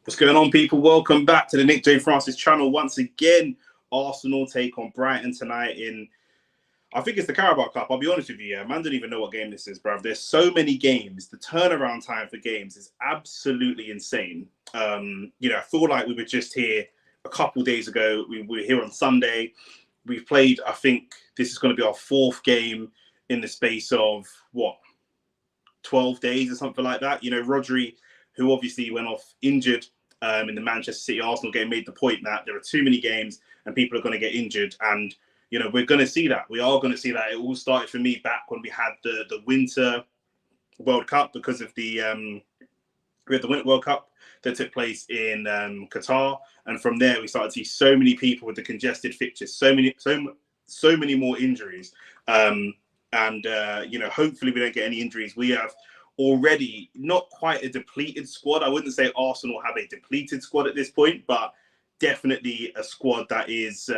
What's going on, people? Welcome back to the Nick J. Francis channel. Once again, Arsenal take on Brighton tonight in, I think it's the Carabao Cup. I'll be honest with you, yeah, man, don't even know what game this is, bruv. There's so many games. The turnaround time for games is absolutely insane. I feel like we were just here a couple days ago. We were here on Sunday. We've played, I think this is going to be our fourth game in the space of, 12 days or something like that. Rodri, who obviously went off injured in the Manchester City Arsenal game, made the point that there are too many games and people are going to get injured. And, we're going to see that. We are going to see that. It all started for me back when we had the Winter World Cup because of we had the Winter World Cup that took place in Qatar. And from there, we started to see so many people with the congested fixtures, so many more injuries. Hopefully we don't get any injuries. We have already not quite a depleted squad. I wouldn't say Arsenal have a depleted squad at this point, but definitely a squad that is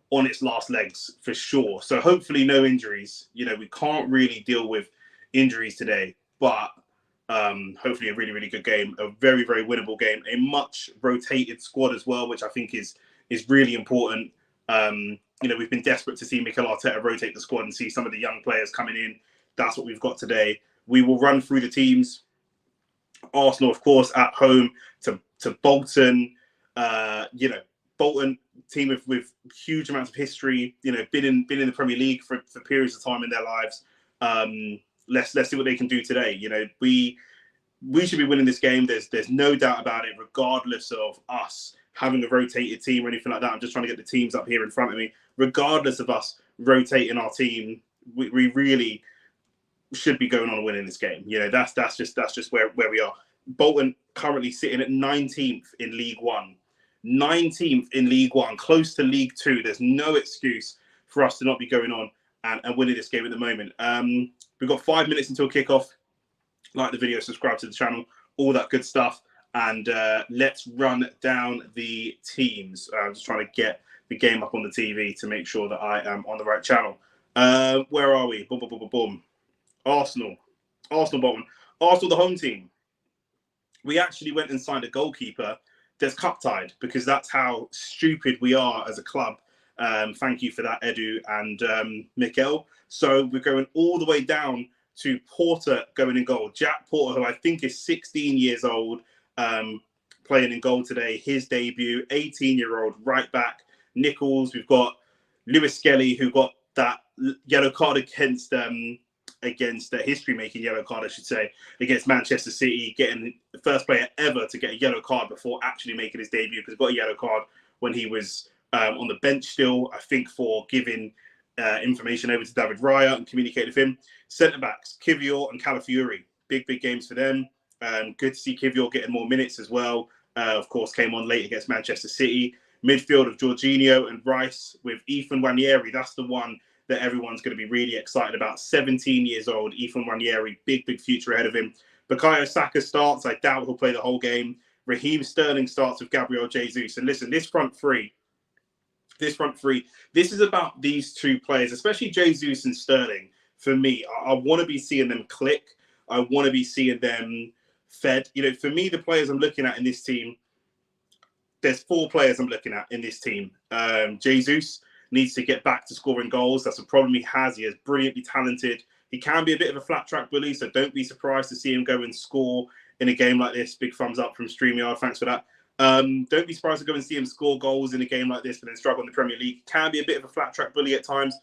on its last legs for sure. So hopefully no injuries. We can't really deal with injuries today, but hopefully a really, really good game, a very, very winnable game, a much rotated squad as well, which I think is really important. We've been desperate to see Mikel Arteta rotate the squad and see some of the young players coming in. That's what we've got today. We will run through the teams. Arsenal, of course, at home to Bolton. Bolton, team with huge amounts of history. Been in the Premier League for periods of time in their lives. Let's see what they can do today. We should be winning this game. There's no doubt about it, regardless of us having a rotated team or anything like that. I'm just trying to get the teams up here in front of me. Regardless of us rotating our team, we really should be going on and winning this game. That's just where we are. Bolton currently sitting at 19th in League One. 19th in League One, close to League Two. There's no excuse for us to not be going on and winning this game at the moment. We've got 5 minutes until kickoff. Like the video, subscribe to the channel, all that good stuff. And let's run down the teams. I'm just trying to get the game up on the TV to make sure that I am on the right channel. Where are we? Boom, boom, boom, boom, boom. Arsenal, Bolton. Arsenal, the home team. We actually went and signed a goalkeeper that's cup tied because that's how stupid we are as a club. Thank you for that, Edu and Mikel. So we're going all the way down to Porter going in goal. Jack Porter, who I think is 16 years old, playing in goal today. His debut, 18-year-old right back. Nichols, we've got Lewis Skelly, who got that yellow card against history-making yellow card, I should say, against Manchester City, getting the first player ever to get a yellow card before actually making his debut, because he got a yellow card when he was on the bench still, I think, for giving information over to David Raya and communicating with him. Centre-backs, Kivior and Calafiori. Big games for them. Good to see Kivior getting more minutes as well. Of course, came on late against Manchester City. Midfield of Jorginho and Rice with Ethan Nwaneri. That's the one that everyone's going to be really excited about. 17 years old, Ethan Nwaneri, big future ahead of him. Bukayo Saka starts. I doubt he'll play the whole game. Raheem Sterling starts with Gabriel Jesus. And listen, this front three, this is about these two players, especially Jesus and Sterling. For me, I want to be seeing them click. I want to be seeing them fed. For me, the players I'm looking at in this team, there's 4 players I'm looking at in this team. Jesus needs to get back to scoring goals. That's a problem he has. He is brilliantly talented. He can be a bit of a flat track bully, so don't be surprised to see him go and score in a game like this. Big thumbs up from StreamYard. Thanks for that. Don't be surprised to go and see him score goals in a game like this and then struggle in the Premier League. Can be a bit of a flat track bully at times.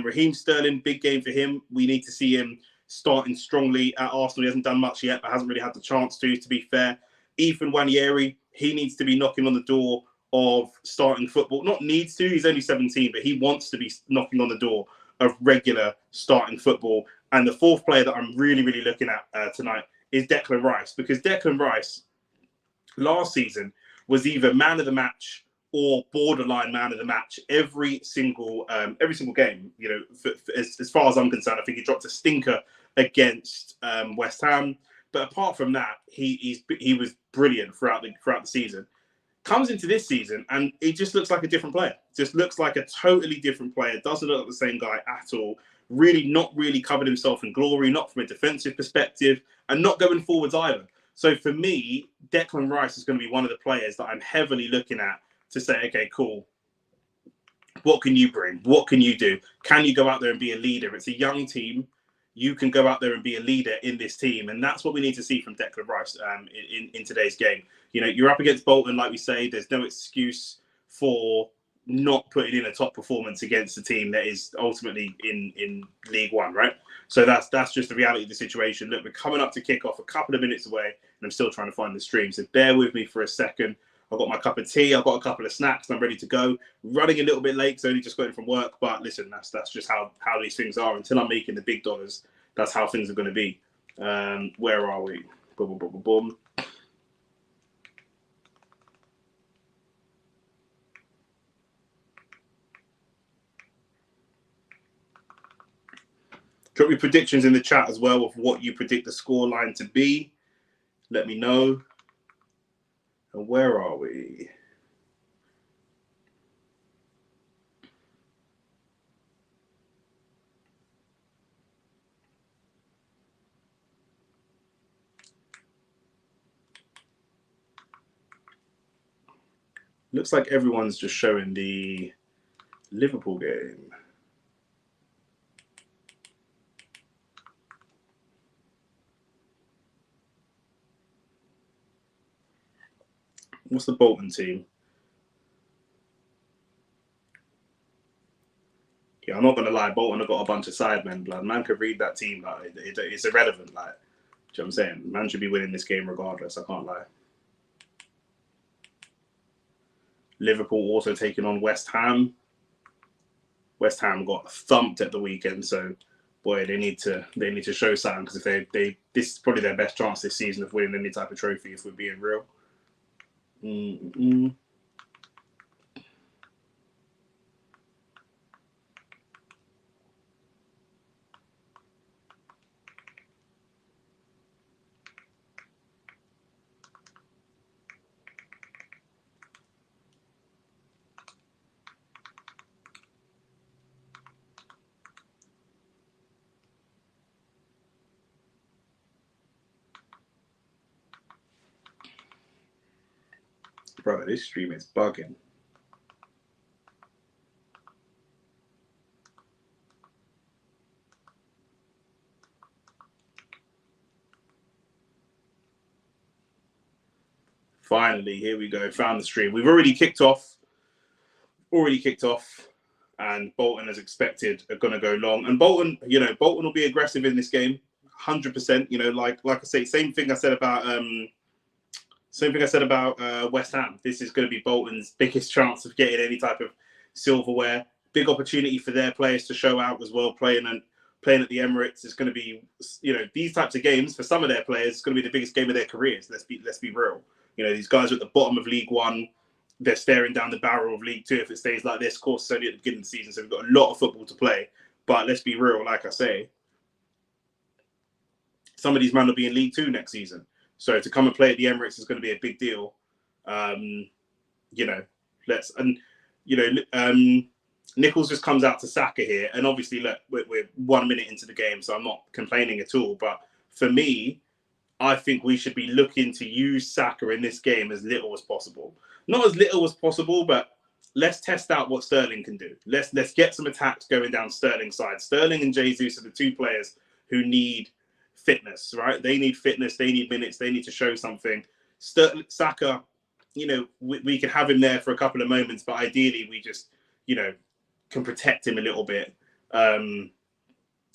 Raheem Sterling, big game for him. We need to see him starting strongly at Arsenal. He hasn't done much yet, but hasn't really had the chance to be fair. Ethan Nwaneri, he needs to be knocking on the door of starting football. Not needs to, he's only 17, but he wants to be knocking on the door of regular starting football. And the 4th player that I'm really looking at tonight is Declan Rice, because Declan Rice last season was either man of the match or borderline man of the match every single game. As far as I'm concerned, I think he dropped a stinker against West Ham, but apart from that, he was brilliant throughout the season. Comes into this season and he just looks like a different player. Just looks like a totally different player. Doesn't look like the same guy at all. Not really covered himself in glory, not from a defensive perspective, and not going forwards either. So for me, Declan Rice is going to be one of the players that I'm heavily looking at to say, okay, cool. What can you bring? What can you do? Can you go out there and be a leader? It's a young team. You can go out there and be a leader in this team. And that's what we need to see from Declan Rice in today's game. You know, you're up against Bolton, like we say. There's no excuse for not putting in a top performance against a team that is ultimately in League One, right? So that's just the reality of the situation. Look, we're coming up to kick off, a couple of minutes away, and I'm still trying to find the stream. So bear with me for a second. I've got my cup of tea. I've got a couple of snacks, and I'm ready to go. Running a little bit late, because I only just got in from work. But listen, that's just how these things are. Until I'm making the big dollars, that's how things are going to be. Where are we? Boom, boom, boom, boom, boom. Drop your predictions in the chat as well of what you predict the scoreline to be. Let me know. And where are we? Looks like everyone's just showing the Liverpool game. What's the Bolton team? Yeah, I'm not going to lie. Bolton have got a bunch of sidemen, blood. Man could read that team. Like, it's irrelevant. Like, do you know what I'm saying? Man should be winning this game regardless. I can't lie. Liverpool also taking on West Ham. West Ham got thumped at the weekend, so boy, they need to show something, because if they this is probably their best chance this season of winning any type of trophy, if we're being real. Bro, this stream is bugging. Finally, here we go. Found the stream. We've already kicked off. And Bolton, as expected, are going to go long. And Bolton, Bolton will be aggressive in this game, 100%. You know, like I say, same thing I said about West Ham. This is going to be Bolton's biggest chance of getting any type of silverware. Big opportunity for their players to show out as well. Playing at the Emirates is going to be, these types of games for some of their players, it's going to be the biggest game of their careers. Let's be real. These guys are at the bottom of League One. They're staring down the barrel of League Two if it stays like this. Of course, it's only at the beginning of the season, so we've got a lot of football to play. But let's be real, like I say, some of these men will be in League Two next season. So to come and play at the Emirates is going to be a big deal. Nichols just comes out to Saka here. And obviously, look, we're 1 minute into the game, so I'm not complaining at all. But for me, I think we should be looking to use Saka in this game as little as possible. Not as little as possible, but let's test out what Sterling can do. Let's get some attacks going down Sterling's side. Sterling and Jesus are the two players who need fitness, right? They need fitness. They need minutes. They need to show something. Saka, we can have him there for a couple of moments, but ideally we just, can protect him a little bit. And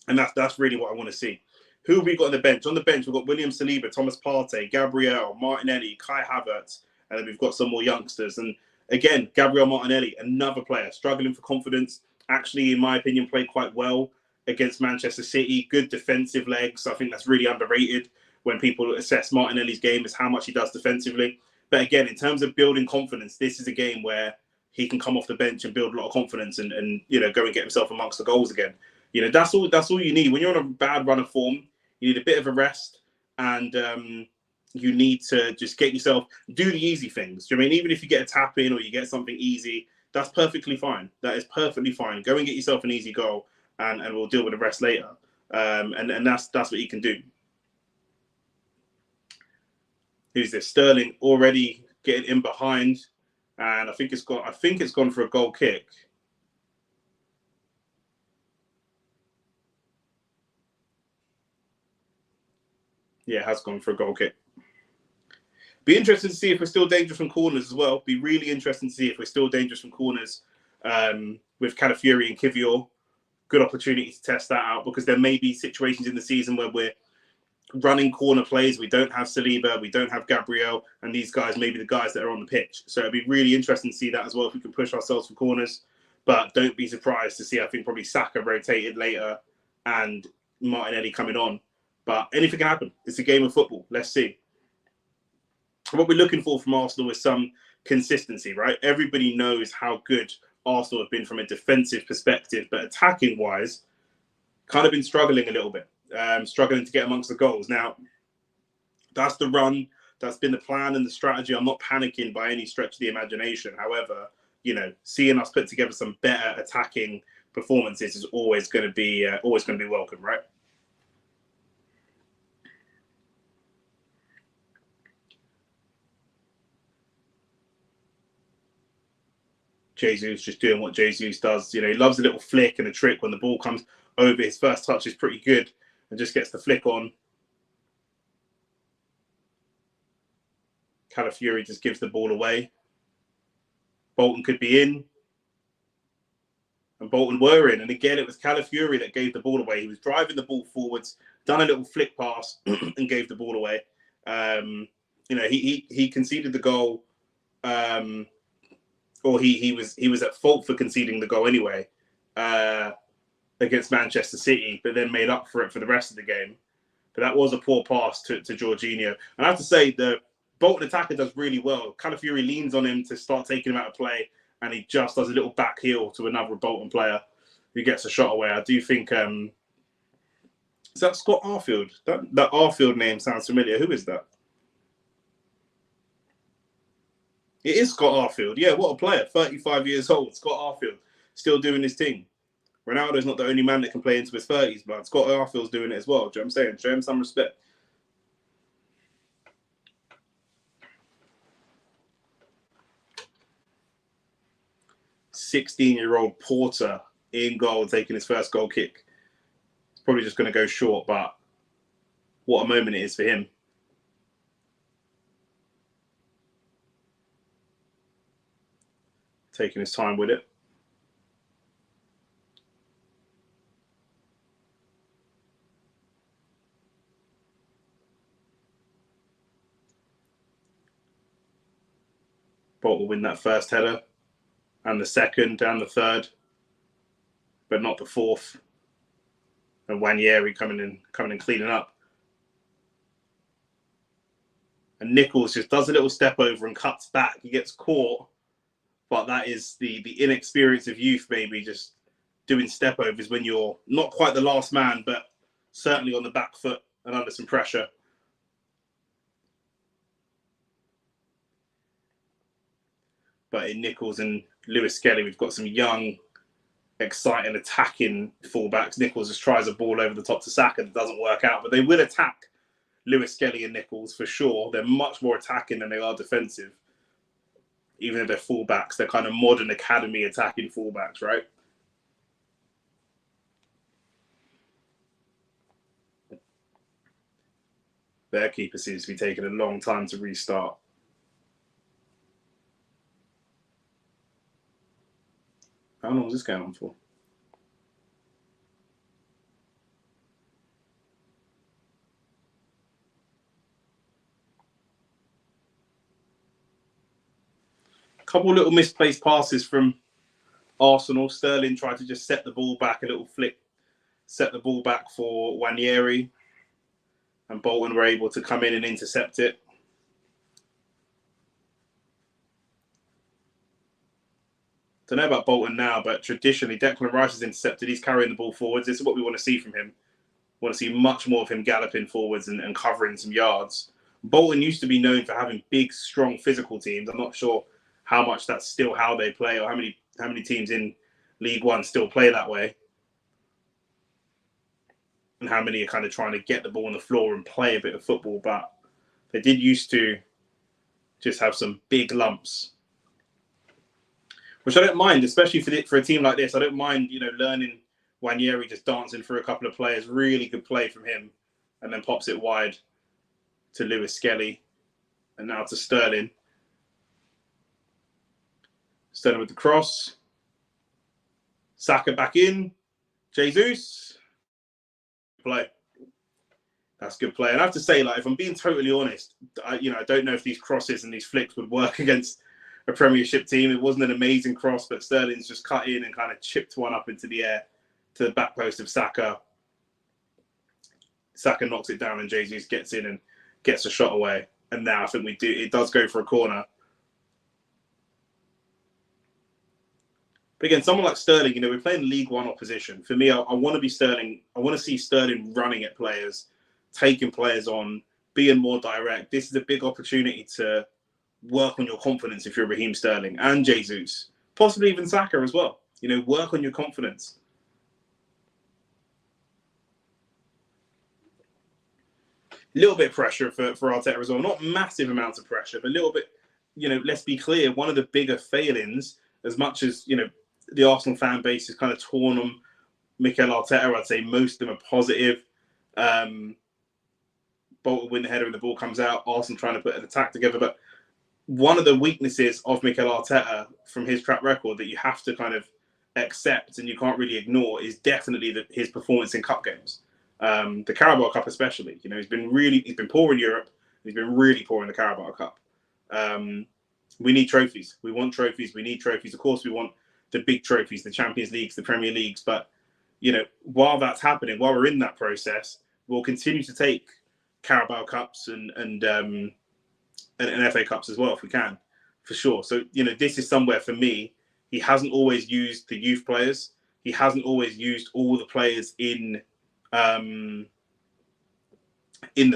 that's really what I want to see. Who have we got on the bench? On the bench, we've got William Saliba, Thomas Partey, Gabriel, Martinelli, Kai Havertz, and then we've got some more youngsters. And again, Gabriel Martinelli, another player struggling for confidence. Actually, in my opinion, played quite well against Manchester City. Good defensive legs. I think that's really underrated when people assess Martinelli's game, is how much he does defensively. But again, in terms of building confidence, this is a game where he can come off the bench and build a lot of confidence and go and get himself amongst the goals again. That's all you need. When you're on a bad run of form, you need a bit of a rest, and you need to just do the easy things. Do you know what I mean? Even if you get a tap in or you get something easy, that's perfectly fine. That is perfectly fine. Go and get yourself an easy goal, and we'll deal with the rest later. And that's what you can do. Who's this? Sterling already getting in behind, and I think it's gone for a goal kick. Yeah, it has gone for a goal kick. Be interesting to see if we're still dangerous from corners as well. Be really interesting to see if we're still dangerous from corners with Calafiori and Kivior. Good opportunity to test that out, because there may be situations in the season where we're running corner plays. We don't have Saliba, we don't have Gabriel, and these guys may be the guys that are on the pitch. So it'd be really interesting to see that as well, if we can push ourselves for corners. But don't be surprised to see, I think, probably Saka rotated later and Martinelli coming on. But anything can happen. It's a game of football. Let's see. What we're looking for from Arsenal is some consistency, right? Everybody knows how good Arsenal have been from a defensive perspective, but attacking-wise, kind of been struggling a little bit, struggling to get amongst the goals. Now, that's the run, that's been the plan and the strategy. I'm not panicking by any stretch of the imagination. However, seeing us put together some better attacking performances is always going to be welcome, right? Jesus just doing what Jesus does. He loves a little flick and a trick when the ball comes over. His first touch is pretty good and just gets the flick on. Calafiori just gives the ball away. Bolton could be in. And Bolton were in. And again, it was Calafiori that gave the ball away. He was driving the ball forwards, done a little flick pass and gave the ball away. He conceded the goal. Or he was at fault for conceding the goal anyway against Manchester City, but then made up for it for the rest of the game. But that was a poor pass to Jorginho. And I have to say, the Bolton attacker does really well. Calafiori leans on him to start taking him out of play, and he just does a little back heel to another Bolton player who gets a shot away. I do think... is that Scott Arfield? That Arfield name sounds familiar. Who is that? It is Scott Arfield. Yeah, what a player. 35 years old. Scott Arfield. Still doing his thing. Ronaldo's not the only man that can play into his 30s, but Scott Arfield's doing it as well. Do you know what I'm saying? Show him some respect. "16-year-old Porter in goal, taking his first goal kick." It's probably just going to go short, but what a moment it is for him. Taking his time with it. Bolton will win that first header, and the second, and the third, but not the fourth. And Wanyeri coming in cleaning up. And Nichols just does a little step over and cuts back. He gets caught. But that is the inexperience of youth, maybe, just doing step overs when you're not quite the last man, but certainly on the back foot and under some pressure. But in Nichols and Lewis Skelly, we've got some young, exciting, attacking fullbacks. Nichols just tries a ball over the top to Saka that doesn't work out, but they will attack Lewis Skelly and Nichols for sure. They're much more attacking than they are defensive. Even if they're fullbacks, they're kind of modern academy attacking fullbacks, right? Their keeper seems to be taking a long time to restart. How long was this going on for? Couple little misplaced passes from Arsenal. Sterling tried to just set the ball back, a little flick, set the ball back for Wanyeri, and Bolton were able to come in and intercept it. Don't know about Bolton now, but traditionally Declan Rice has intercepted. He's carrying the ball forwards. This is what we want to see from him. We want to see much more of him galloping forwards and covering some yards. Bolton used to be known for having big, strong physical teams. I'm not sure how much that's still how they play, or how many teams in League One still play that way, and how many are kind of trying to get the ball on the floor and play a bit of football. But they did used to just have some big lumps, which I don't mind, especially for a team like this. I don't mind, learning Nwaneri just dancing through a couple of players. Really good play from him, and then pops it wide to Lewis Skelly, and now to Sterling. Sterling with the cross. Saka back in. Jesus. Play. That's good play. And I have to say, if I'm being totally honest, I don't know if these crosses and these flicks would work against a Premiership team. It wasn't an amazing cross, but Sterling's just cut in and kind of chipped one up into the air to the back post of Saka. Saka knocks it down and Jesus gets in and gets a shot away. And now I think it does go for a corner. But again, someone like Sterling, we're playing League One opposition. For me, I want to be Sterling. I want to see Sterling running at players, taking players on, being more direct. This is a big opportunity to work on your confidence if you're Raheem Sterling and Jesus, possibly even Saka as well. Work on your confidence. A little bit of pressure for Arteta as well. Not massive amounts of pressure, but a little bit, let's be clear, one of the bigger failings, as much as, the Arsenal fan base is kind of torn on Mikel Arteta, I'd say most of them are positive. Bolton win the header and the ball comes out. Arsenal trying to put an attack together. But one of the weaknesses of Mikel Arteta from his track record that you have to kind of accept and you can't really ignore is definitely his performance in cup games. The Carabao Cup especially. He's been poor in Europe. He's been really poor in the Carabao Cup. We need trophies. We want trophies. We need trophies. Of course, we want the big trophies, the Champions Leagues, the Premier Leagues. But, while that's happening, while we're in that process, we'll continue to take Carabao Cups and FA Cups as well if we can, for sure. So, this is somewhere for me, he hasn't always used the youth players. He hasn't always used all the players in the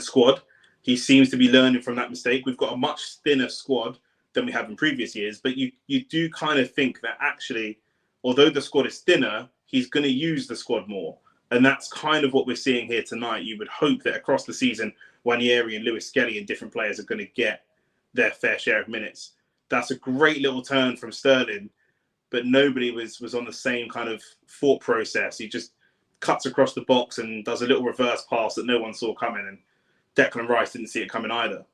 squad. He seems to be learning from that mistake. We've got a much thinner squad than we have in previous years, but you do kind of think that actually, although the squad is thinner, he's going to use the squad more. And that's kind of what we're seeing here tonight. You would hope that across the season, Nwaneri and Lewis Skelly and different players are going to get their fair share of minutes. That's a great little turn from Sterling, but nobody was on the same kind of thought process. He just cuts across the box and does a little reverse pass that no one saw coming, and Declan Rice didn't see it coming either.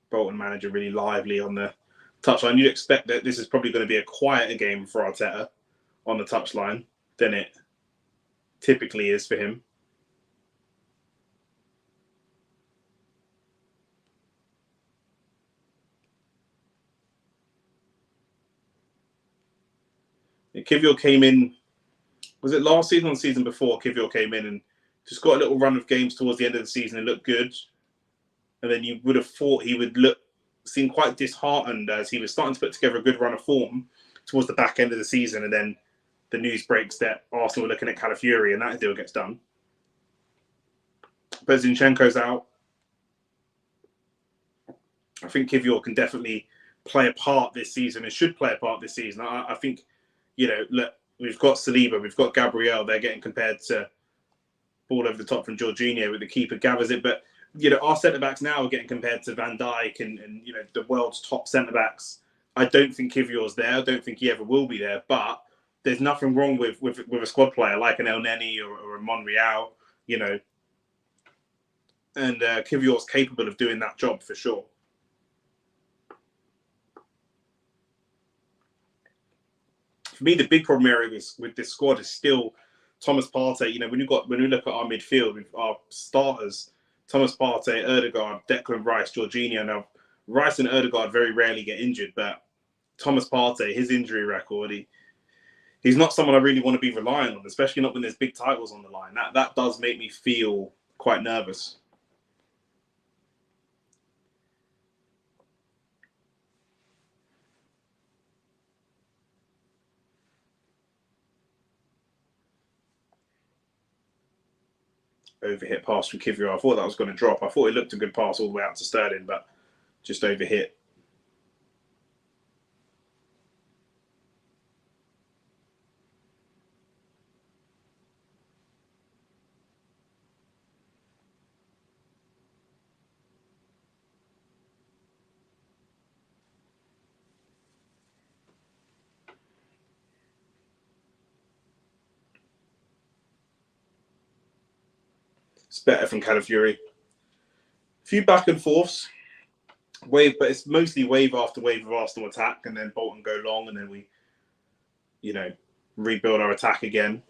Bolton manager really lively on the touchline. You'd expect that this is probably going to be a quieter game for Arteta on the touchline than it typically is for him. Kivior came in, was it last season or the season before? Kivior came in and just got a little run of games towards the end of the season and looked good. And then you would have thought he would seem quite disheartened as he was starting to put together a good run of form towards the back end of the season. And then the news breaks that Arsenal were looking at Calafiori and that deal gets done. But Zinchenko's out. I think Kivior can definitely play a part this season and should play a part this season. I think, look, we've got Saliba, we've got Gabriel. They're getting compared to ball over the top from Jorginho with the keeper gathers it. But, our centre-backs now are getting compared to Van Dijk and the world's top centre-backs. I don't think Kivior's there. I don't think he ever will be there. But there's nothing wrong with a squad player like an El Neni or a Monreal, And Kivior's capable of doing that job for sure. For me, the big problem area with this squad is still Thomas Partey. When we look at our midfield, with our starters, Thomas Partey, Ødegaard, Declan Rice, Jorginho. Now, Rice and Ødegaard very rarely get injured, but Thomas Partey, his injury record, he's not someone I really want to be relying on, especially not when there's big titles on the line. That does make me feel quite nervous. Overhit pass from Kivior. I thought that was going to drop. I thought it looked a good pass all the way out to Sterling, but just overhit It's better from Calafiori. A few back and forths. Wave, but it's mostly wave after wave of Arsenal attack, and then Bolton go long, and then we, rebuild our attack again.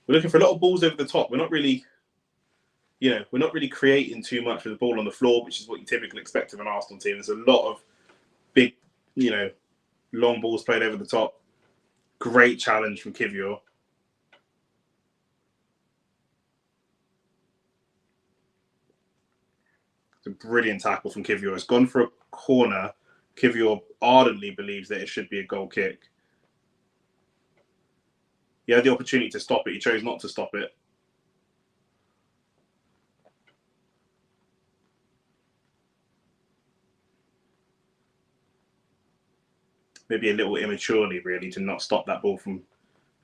We're looking for a lot of balls over the top. We're not really, we're not really creating too much with the ball on the floor, which is what you typically expect of an Arsenal team. There's a lot of big, long balls played over the top. Great challenge from Kivior. It's a brilliant tackle from Kivior. It's gone for a corner. Kivior ardently believes that it should be a goal kick. He had the opportunity to stop it. He chose not to stop it. Maybe a little immaturely, really, to not stop that ball from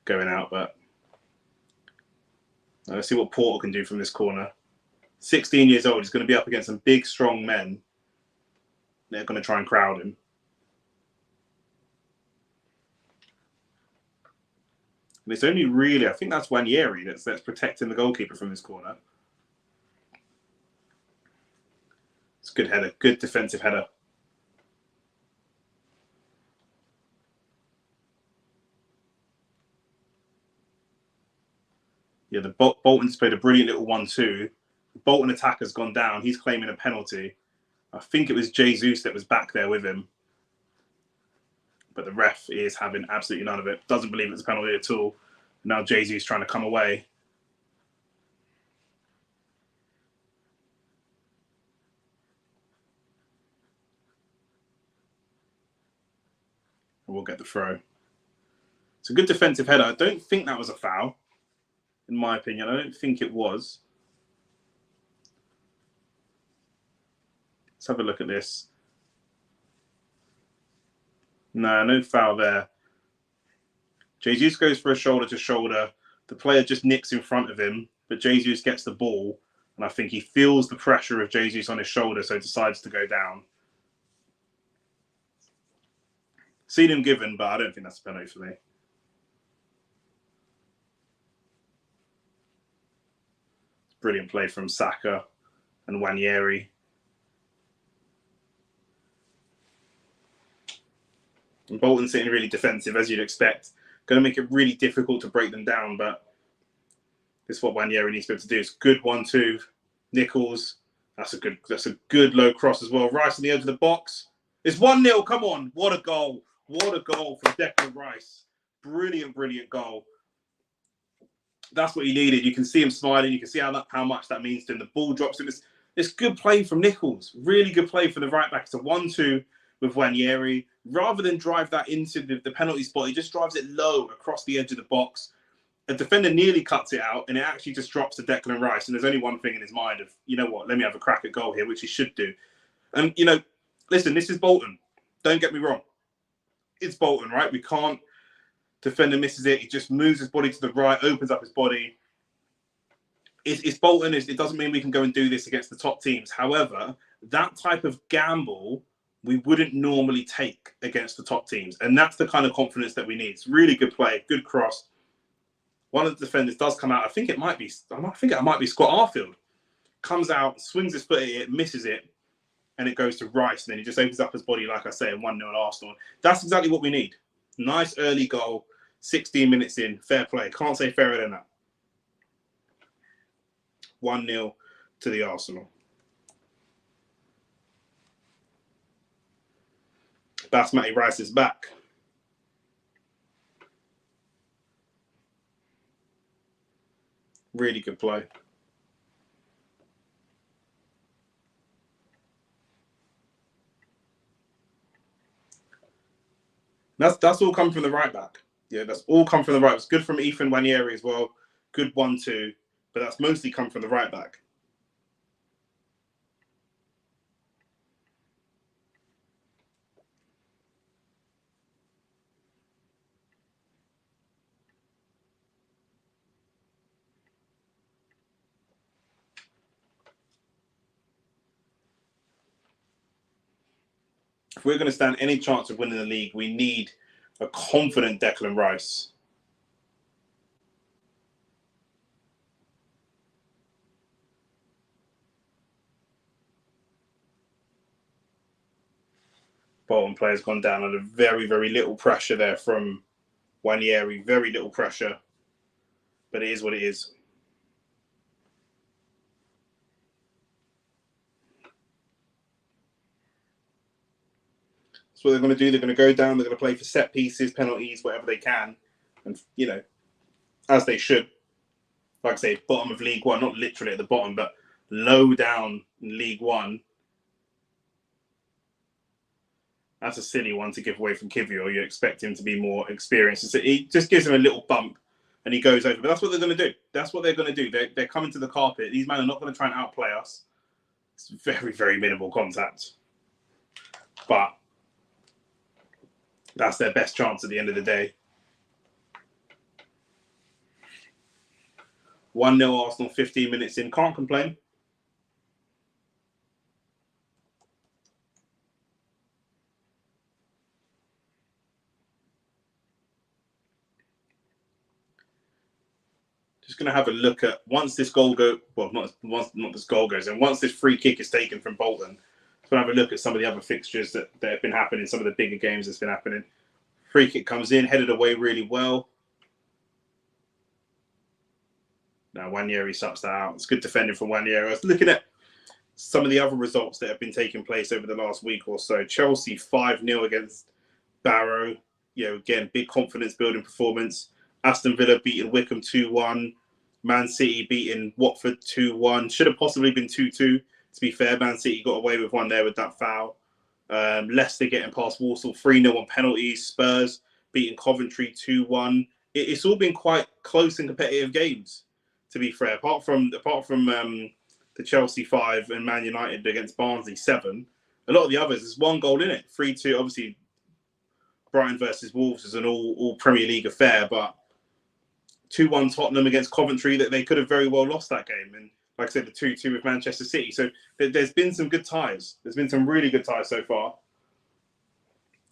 going out. But let's see what Porter can do from this corner. 16 years old. He's going to be up against some big, strong men. They're going to try and crowd him. And it's only really, I think that's Wanyeri that's protecting the goalkeeper from this corner. It's a good header, good defensive header. Yeah, the Bolton's played a brilliant little 1-2. The Bolton attacker's gone down. He's claiming a penalty. I think it was Jesus that was back there with him. But the ref is having absolutely none of it. Doesn't believe it's a penalty at all. Now Jesus trying to come away. And we'll get the throw. It's a good defensive header. I don't think that was a foul, in my opinion. I don't think it was. Let's have a look at this. No foul there. Jesus goes for a shoulder to shoulder. The player just nicks in front of him, but Jesus gets the ball, and I think he feels the pressure of Jesus on his shoulder, so decides to go down. Seen him given, but I don't think that's a penalty for me. Brilliant play from Saka and Wanyeri. And Bolton sitting really defensive, as you'd expect. Going to make it really difficult to break them down, but this is what Wanyeri needs to be able to do. It's good 1-2. Nichols. That's a good low cross as well. Rice on the edge of the box. It's 1-0. Come on. What a goal. What a goal from Declan Rice. Brilliant, brilliant goal. That's what he needed. You can see him smiling. You can see how much that means to him. The ball drops in. It's good play from Nichols. Really good play for the right back. It's a 1-2 with Wanyeri. Rather than drive that into the penalty spot, he just drives it low across the edge of the box. A defender nearly cuts it out, and it actually just drops to Declan Rice. And there's only one thing in his mind of, you know what, let me have a crack at goal here, which he should do. And, listen, this is Bolton. Don't get me wrong. It's Bolton, right? We can't. Defender misses it. He just moves his body to the right, opens up his body. It's Bolton. It doesn't mean we can go and do this against the top teams. However, that type of gamble we wouldn't normally take against the top teams. And that's the kind of confidence that we need. It's really good play, good cross. One of the defenders does come out. I think it might be Scott Arfield. Comes out, swings his foot at it, misses it, and it goes to Rice. And then he just opens up his body, like I say, and 1-0 Arsenal. That's exactly what we need. Nice early goal, 16 minutes in, fair play. Can't say fairer than that. 1-0 to the Arsenal. Basmati Rice is back. Really good play. That's all come from the right back. Yeah, that's all come from the right. It's good from Ethan Wanyeri as well. Good 1-2, but that's mostly come from the right back. If we're going to stand any chance of winning the league, we need a confident Declan Rice. Bolton player's gone down under very, very little pressure there from Wanyeri. Very little pressure. But it is what it is. That's what they're going to do. They're going to go down. They're going to play for set pieces, penalties, whatever they can. And, you know, as they should. Like I say, bottom of League One. Not literally at the bottom, but low down in League One. That's a silly one to give away from Kivior. You expect him to be more experienced. So he just gives him a little bump and he goes over. But that's what they're going to do. That's what they're going to do. They're coming to the carpet. These men are not going to try and outplay us. It's very, very minimal contact. But that's their best chance at the end of the day. 1-0 Arsenal, 15 minutes in. Can't complain. Just going to have a look at once this goal goes. Well, not this goal goes in. Once this free kick is taken from Bolton, just going to have a look at some of the other fixtures that have been happening. Some of the bigger games that's been happening. Free kick comes in, headed away really well. Now Wanyeri sucks that out. It's good defending from Wanyeri. I was looking at some of the other results that have been taking place over the last week or so. Chelsea 5-0 against Barrow. You know, again, big confidence building performance. Aston Villa beating Wickham 2-1. Man City beating Watford 2-1. Should have possibly been 2-2. To be fair, Man City got away with one there with that foul. Leicester getting past Walsall 3-0 on penalties. Spurs beating Coventry 2-1. It's all been quite close and competitive games, to be fair. Apart from the Chelsea 5 and Man United against Barnsley 7, a lot of the others, there's one goal in it. 3-2, obviously, Brighton versus Wolves is an all Premier League affair, but 2-1 Tottenham against Coventry, that they could have very well lost that game. And like I said, the 2-2 with Manchester City. So there's been some good ties. There's been some really good ties so far.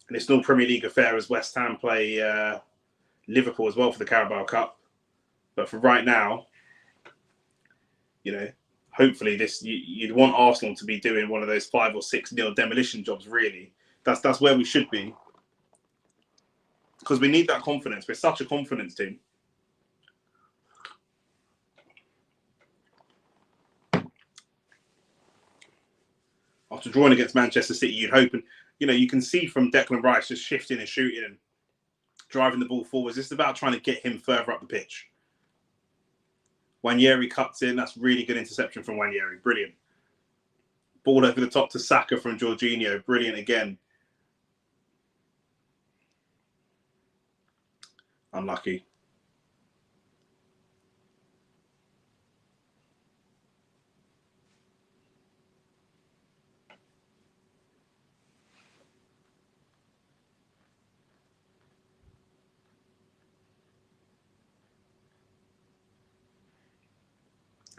And it's no Premier League affair as West Ham play Liverpool as well for the Carabao Cup. But for right now, you know, hopefully you'd want Arsenal to be doing one of those 5 or 6-0 demolition jobs, really. That's where we should be. Because we need that confidence. We're such a confidence team. After drawing against Manchester City, you'd hope, and you know, you can see from Declan Rice just shifting and shooting and driving the ball forwards. It's about trying to get him further up the pitch. Wanyeri cuts in. That's really good interception from Wanyeri. Brilliant. Ball over the top to Saka from Jorginho. Brilliant again. Unlucky.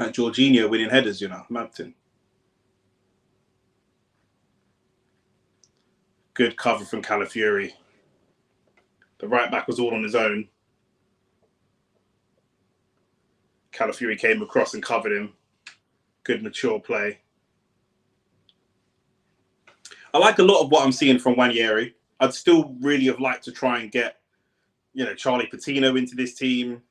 At Jorginho winning headers, you know, Mountain. Good cover from Calafiori. The right back was all on his own. Calafiori came across and covered him. Good mature play. I like a lot of what I'm seeing from Wanyeri. I'd still really have liked to try and get, you know, Charlie Patino into this team.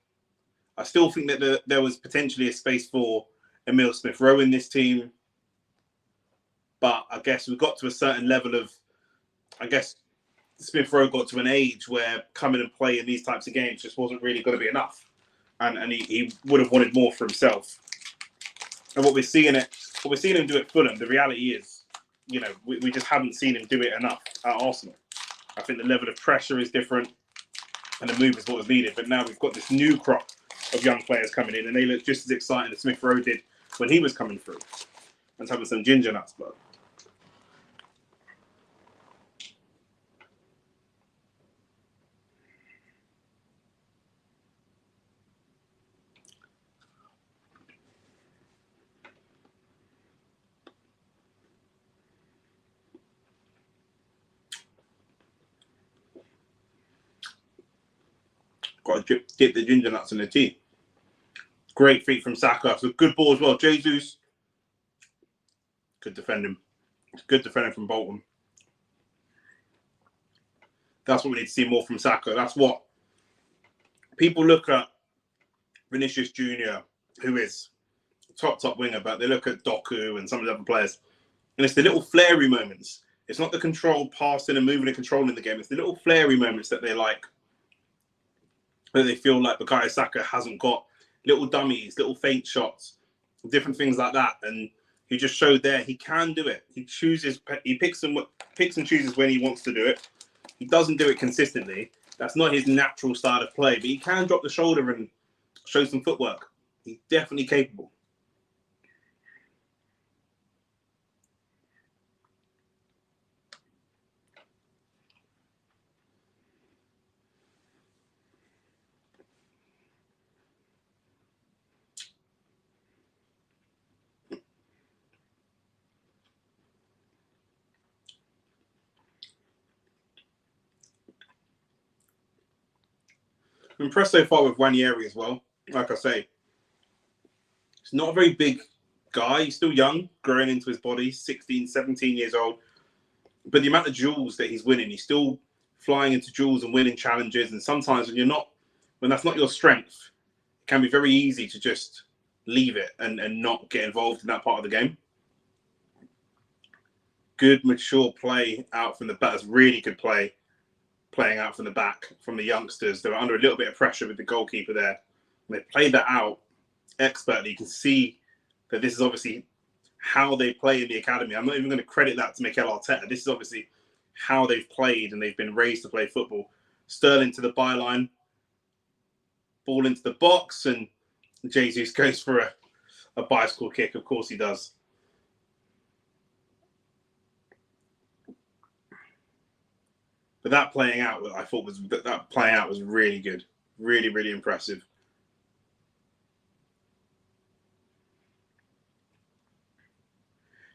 I still think that there was potentially a space for Emile Smith-Rowe in this team. But I guess we got to a certain level of, I guess Smith-Rowe got to an age where coming and playing these types of games just wasn't really going to be enough. And he would have wanted more for himself. And what we're seeing him do at Fulham, the reality is, you know, we just haven't seen him do it enough at Arsenal. I think the level of pressure is different and the move is what was needed. But now we've got this new crop of young players coming in and they look just as exciting as Smith-Rowe did when he was coming through. And having some ginger nuts, blood. Got to dip the ginger nuts in the tea. Great feet from Saka. So good ball as well. Jesus. Good defending. Good defending from Bolton. That's what we need to see more from Saka. That's what people look at Vinicius Jr., who is top winger, but they look at Doku and some of the other players, and it's the little flary moments. It's not the controlled passing and moving and controlling the game. It's the little flary moments that they like, that they feel like Bukayo Saka hasn't got. Little dummies, little feint shots, different things like that. And he just showed there he can do it. He picks and chooses when he wants to do it. He doesn't do it consistently. That's not his natural style of play, but he can drop the shoulder and show some footwork. He's definitely capable. I'm impressed so far with Ranieri as well. Like I say, he's not a very big guy. He's still young, growing into his body, 16, 17 years old. But the amount of duels that he's winning, he's still flying into duels and winning challenges. And sometimes when that's not your strength, it can be very easy to just leave it and not get involved in that part of the game. Good, mature play out from the back. That's really good play. Playing out from the back from the youngsters. They were under a little bit of pressure with the goalkeeper there. And they played that out expertly. You can see that this is obviously how they play in the academy. I'm not even going to credit that to Mikel Arteta. This is obviously how they've played, and they've been raised to play football. Sterling to the byline, ball into the box, and Jesus goes for a bicycle kick. Of course he does. But that playing out, I thought that playing out was really good, really, really impressive.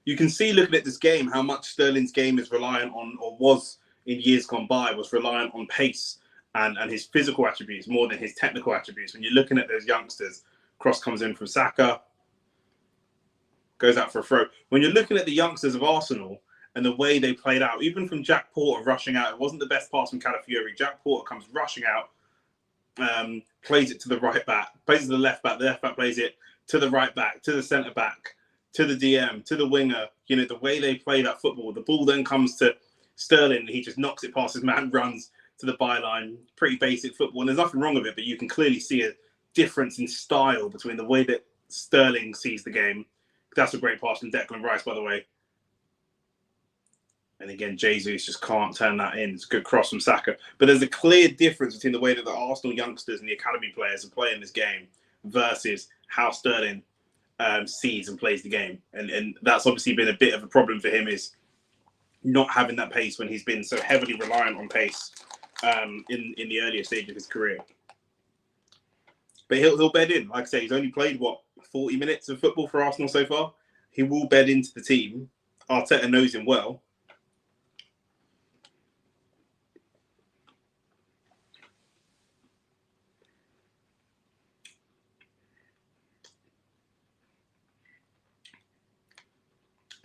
You can see, looking at this game, how much Sterling's game is reliant on, or was in years gone by, was reliant on pace and his physical attributes more than his technical attributes. When you're looking at those youngsters, cross comes in from Saka, goes out for a throw. When you're looking at the youngsters of Arsenal and the way they played out, even from Jack Porter rushing out, it wasn't the best pass from Calafiori. Jack Porter comes rushing out, plays it to the right back, plays it to the left back plays it to the right back, to the centre back, to the DM, to the winger. You know, the way they play that football, the ball then comes to Sterling, and he just knocks it past his man, runs to the byline. Pretty basic football, and there's nothing wrong with it, but you can clearly see a difference in style between the way that Sterling sees the game. That's a great pass from Declan Rice, by the way. And again, Jesus just can't turn that in. It's a good cross from Saka. But there's a clear difference between the way that the Arsenal youngsters and the academy players are playing this game versus how Sterling sees and plays the game. And that's obviously been a bit of a problem for him, is not having that pace when he's been so heavily reliant on pace in the earlier stage of his career. But he'll bed in. Like I say, he's only played, 40 minutes of football for Arsenal so far. He will bed into the team. Arteta knows him well.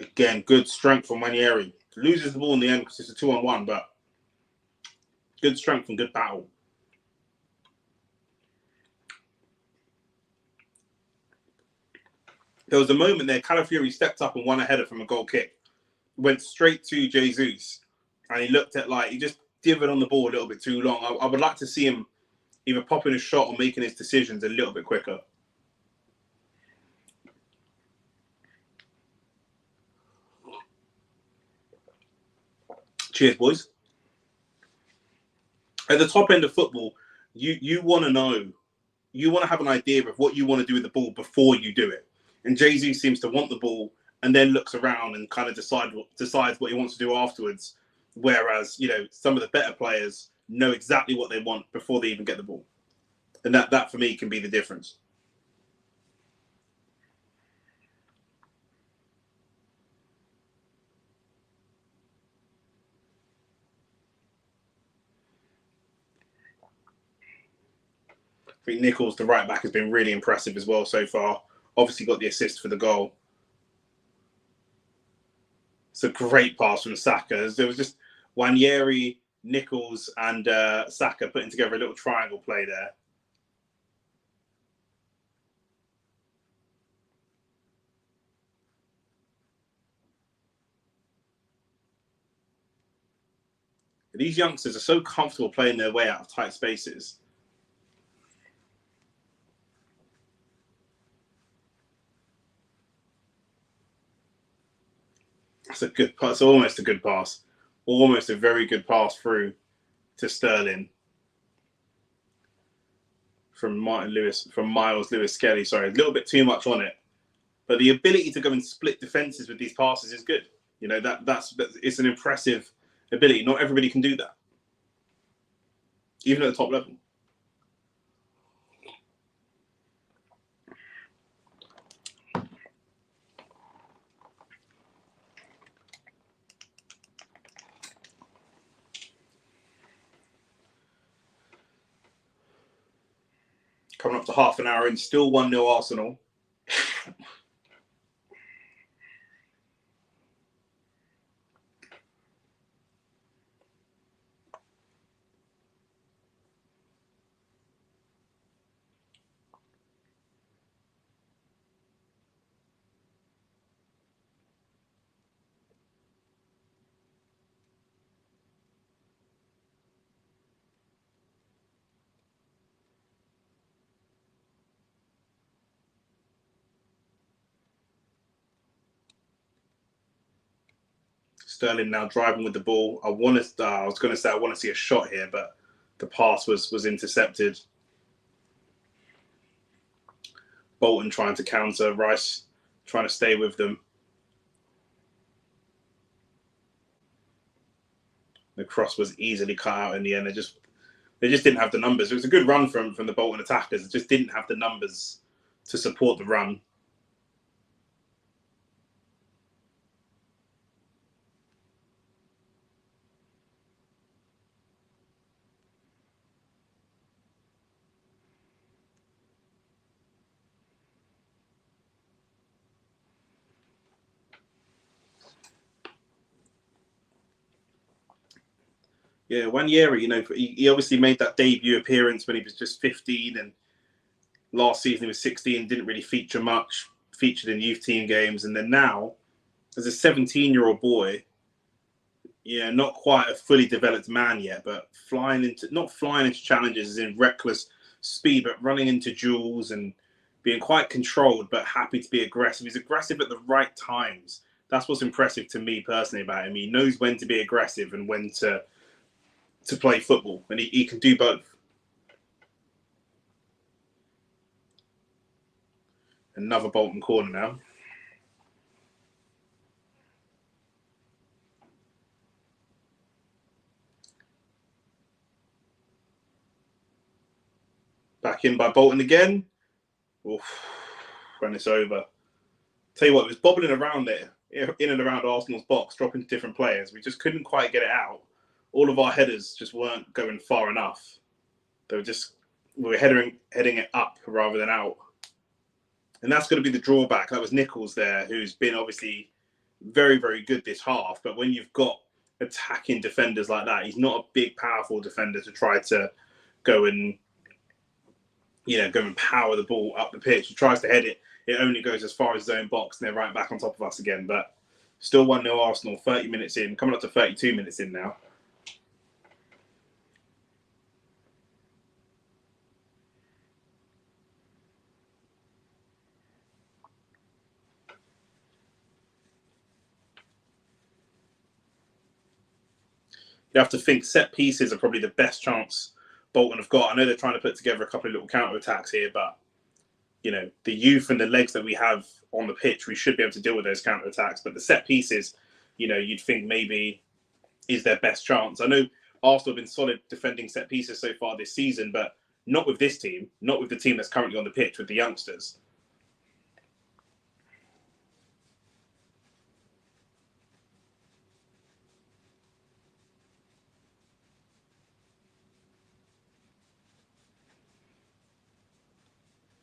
Again, good strength from Ranieri. Loses the ball in the end because it's a 2-on-1, but good strength and good battle. There was a moment there, Calafiori stepped up and won a header from a goal kick. Went straight to Jesus, and he looked at, he just divered on the ball a little bit too long. I would like to see him either popping a shot or making his decisions a little bit quicker. Cheers, boys. At the top end of football, you want to know, you want to have an idea of what you want to do with the ball before you do it. And Jesus seems to want the ball and then looks around and kind of decides what he wants to do afterwards. Whereas, some of the better players know exactly what they want before they even get the ball. And that for me can be the difference. I think Nichols, the right back, has been really impressive as well so far. Obviously got the assist for the goal. It's a great pass from Saka. There was just Ranieri Nichols and Saka putting together a little triangle play there. These youngsters are so comfortable playing their way out of tight spaces. That's a good pass. It's almost a good pass. Almost a very good pass through to Sterling from Miles Lewis Skelly. Sorry, a little bit too much on it. But the ability to go and split defenses with these passes is good. You know, that's it's an impressive ability. Not everybody can do that, even at the top level. Coming up to half an hour in, still 1-0 Arsenal. Sterling now driving with the ball. I want to see a shot here, but the pass was intercepted. Bolton trying to counter, Rice trying to stay with them. The cross was easily cut out in the end. They just didn't have the numbers. It was a good run from the Bolton attackers. They just didn't have the numbers to support the run. Yeah, Wanyeri, you know, he obviously made that debut appearance when he was just 15, and last season he was 16, didn't really feature much, featured in youth team games, and then now, as a 17-year-old boy, yeah, not quite a fully developed man yet, but not flying into challenges as in reckless speed, but running into duels and being quite controlled, but happy to be aggressive. He's aggressive at the right times. That's what's impressive to me personally about him. He knows when to be aggressive and when to play football, and he can do both. Another Bolton corner now. Back in by Bolton again. Oof, when it's over. Tell you what, it was bobbling around there, in and around Arsenal's box, dropping to different players. We just couldn't quite get it out. All of our headers just weren't going far enough. We were heading it up rather than out. And that's going to be the drawback. That was Nichols there, who's been obviously very, very good this half. But when you've got attacking defenders like that, he's not a big, powerful defender to try to go and power the ball up the pitch. He tries to head it. It only goes as far as his own box, and they're right back on top of us again. But still 1-0 Arsenal, 30 minutes in, coming up to 32 minutes in now. You have to think set pieces are probably the best chance Bolton have got. I know they're trying to put together a couple of little counter-attacks here, but you know, the youth and the legs that we have on the pitch, we should be able to deal with those counter-attacks. But the set pieces, you know, you'd think maybe is their best chance. I know Arsenal have been solid defending set pieces so far this season, but not with this team, not with the team that's currently on the pitch, with the youngsters.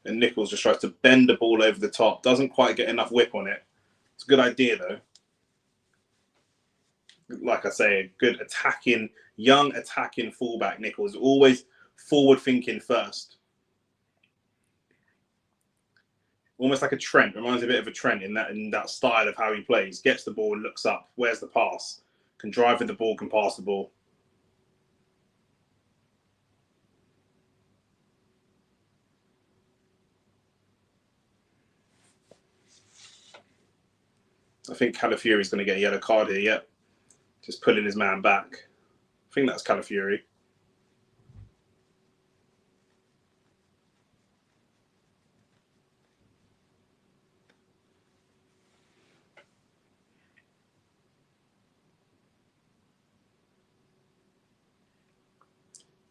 And Nichols just tries to bend the ball over the top. Doesn't quite get enough whip on it. It's a good idea, though. like I say, a good attacking, young attacking fullback. Nichols always forward thinking first, almost like a Trent. Reminds me a bit of a Trent in that style of how he plays. Gets the ball, looks up, where's the pass? Can drive with the ball, can pass the ball. I think Calafiori's going to get a yellow card here. Yep, just pulling his man back. I think that's Calafiori.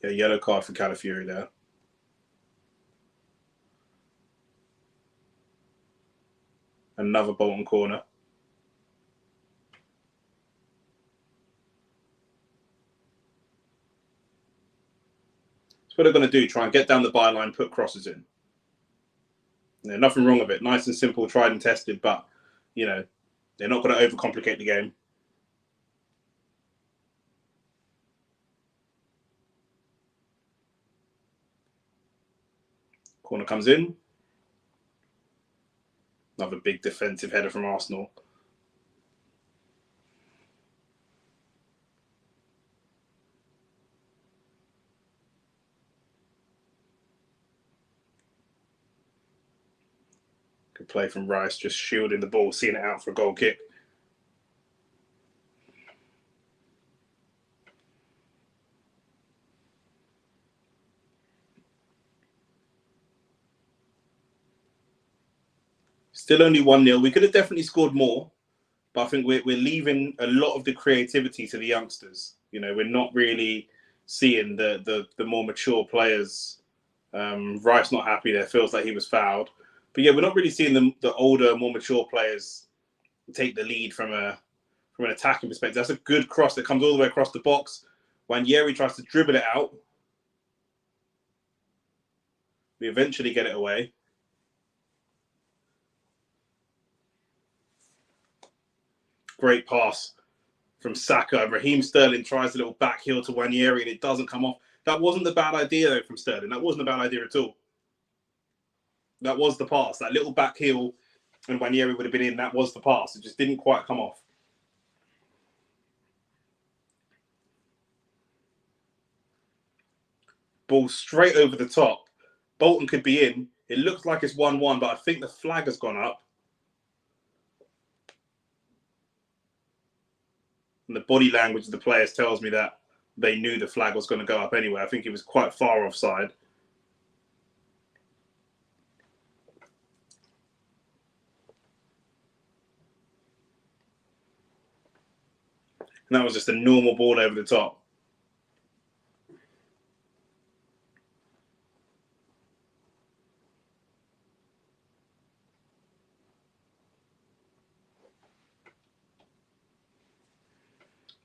Yeah, yellow card for Calafiori there. Another Bolton corner. That's what they're going to do. Try and get down the byline, put crosses in. Yeah, nothing wrong with it. Nice and simple, tried and tested, but, you know, they're not going to overcomplicate the game. Corner comes in. Another big defensive header from Arsenal. Good play from Rice, just shielding the ball, seeing it out for a goal kick. Still only 1-0. We could have definitely scored more, but I think we're leaving a lot of the creativity to the youngsters. You know, we're not really seeing the more mature players. Rice not happy there, feels like he was fouled. But yeah, we're not really seeing the older, more mature players take the lead from an attacking perspective. That's a good cross that comes all the way across the box. Wanyeri tries to dribble it out. We eventually get it away. Great pass from Saka. Raheem Sterling tries a little back heel to Wanyeri and it doesn't come off. That wasn't a bad idea, though, from Sterling. That wasn't a bad idea at all. That was the pass. That little back heel and Wanyeri would have been in. That was the pass. It just didn't quite come off. Ball straight over the top. Bolton could be in. It looks like it's 1-1, but I think the flag has gone up. And the body language of the players tells me that they knew the flag was going to go up anyway. I think it was quite far offside. And that was just a normal ball over the top.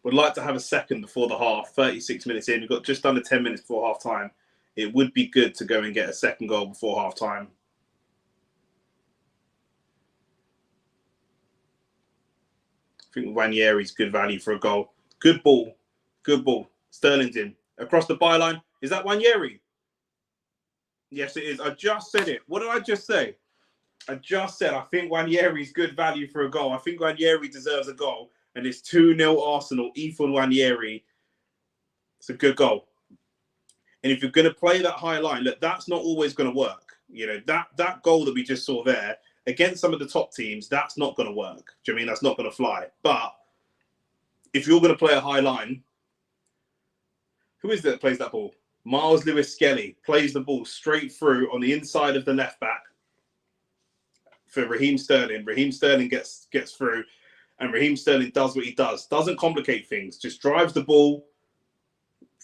Would like to have a second before the half. 36 minutes in. We've got just under 10 minutes before half time. It would be good to go and get a second goal before half time. I think Wanyeri's good value for a goal. Good ball. Good ball. Sterling's in. Across the byline. Is that Wanyeri? Yes, it is. I just said it. What did I just say? I just said I think Wanyeri's good value for a goal. I think Wanyeri deserves a goal. And it's 2-0 Arsenal. Ethan Wanyeri. It's a good goal. And if you're going to play that high line, look, that's not always going to work. You know, that goal that we just saw there, against some of the top teams, that's not going to work. Do you know what I mean? That's not going to fly. But if you're going to play a high line, who is it that plays that ball? Miles Lewis-Skelly plays the ball straight through on the inside of the left back for Raheem Sterling. Raheem Sterling gets through, and Raheem Sterling does what he does. Doesn't complicate things. Just drives the ball,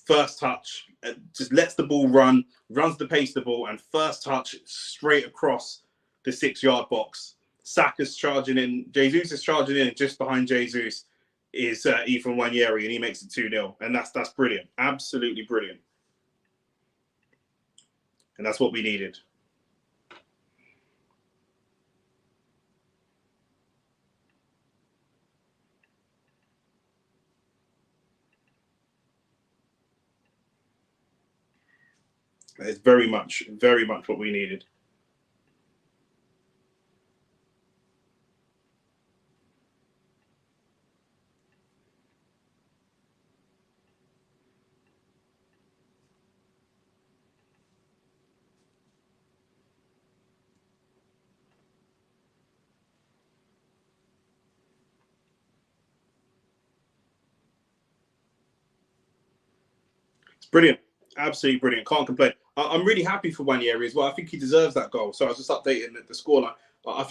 first touch, just lets the ball run, runs the pace of the ball, and first touch straight across the 6-yard box. Saka's charging in. Jesus is charging in, and just behind Jesus is Ethan Wanyeri, and he makes it 2-0. And that's brilliant. Absolutely brilliant. And that's what we needed. It's very much what we needed. It's brilliant. Absolutely brilliant. Can't complain. I'm really happy for Wanyeri as well. I think he deserves that goal. So I was just updating the scoreline. I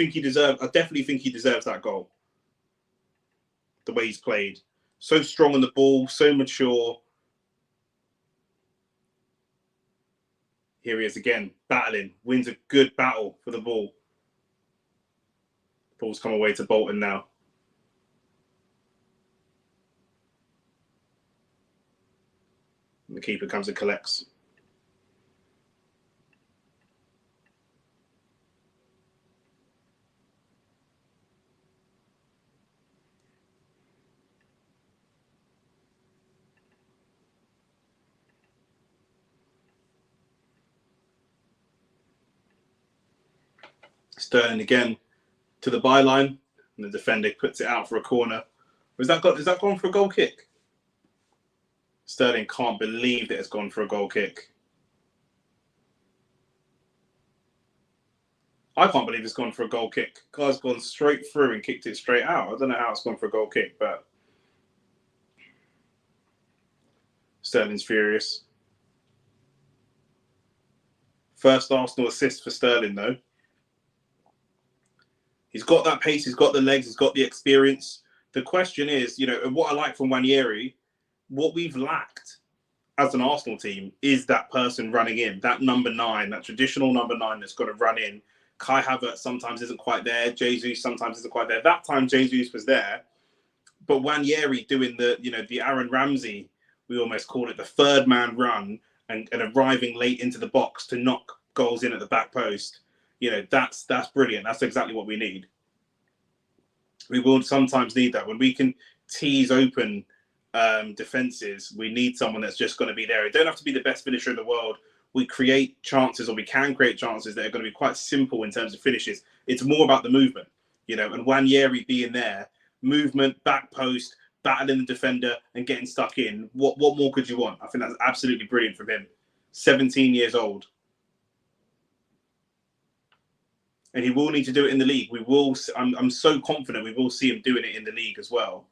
definitely think he deserves that goal. The way he's played. So strong on the ball, so mature. Here he is again, battling. Wins a good battle for the ball. Ball's come away to Bolton now. And the keeper comes and collects. Sterling again to the byline, and the defender puts it out for a corner. Is that gone for a goal kick? Sterling can't believe that it's gone for a goal kick. I can't believe it's gone for a goal kick. Guy's gone straight through and kicked it straight out. I don't know how it's gone for a goal kick, but Sterling's furious. First Arsenal assist for Sterling, though. He's got that pace, he's got the legs, he's got the experience. The question is, what I like from Wanyeri, what we've lacked as an Arsenal team is that person running in, that number 9, that traditional number 9 that's got to run in. Kai Havertz sometimes isn't quite there. Jesus sometimes isn't quite there. That time Jesus was there, but Wanyeri doing the Aaron Ramsey, we almost call it the third man run and arriving late into the box to knock goals in at the back post. That's brilliant. That's exactly what we need. We will sometimes need that when we can tease open defenses. We need someone that's just going to be there. It don't have to be the best finisher in the world. We create chances, or we can create chances that are going to be quite simple in terms of finishes. It's more about the movement, and Wanyeri being there, movement, back post, battling the defender and getting stuck in. What more could you want? I think that's absolutely brilliant from him. 17 years old. And he will need to do it in the league. We will. I'm so confident we will see him doing it in the league as well,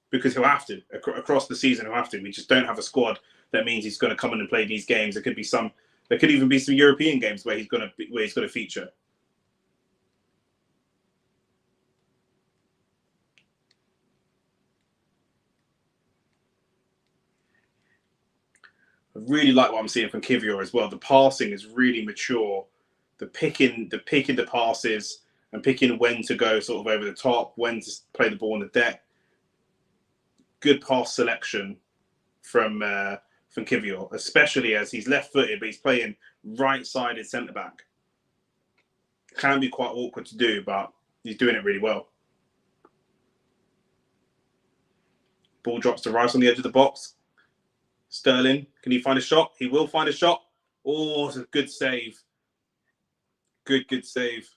because he'll have to across the season. He'll have to. We just don't have a squad that means he's going to come in and play these games. There could even be some European games where he's going to feature. I really like what I'm seeing from Kivior as well. The passing is really mature. The picking the passes and picking when to go sort of over the top, when to play the ball on the deck. Good pass selection from Kivior, especially as he's left-footed, but he's playing right-sided centre-back. Can be quite awkward to do, but he's doing it really well. Ball drops to Rice on the edge of the box. Sterling, can he find a shot? He will find a shot. Oh, it's a good save. Good save.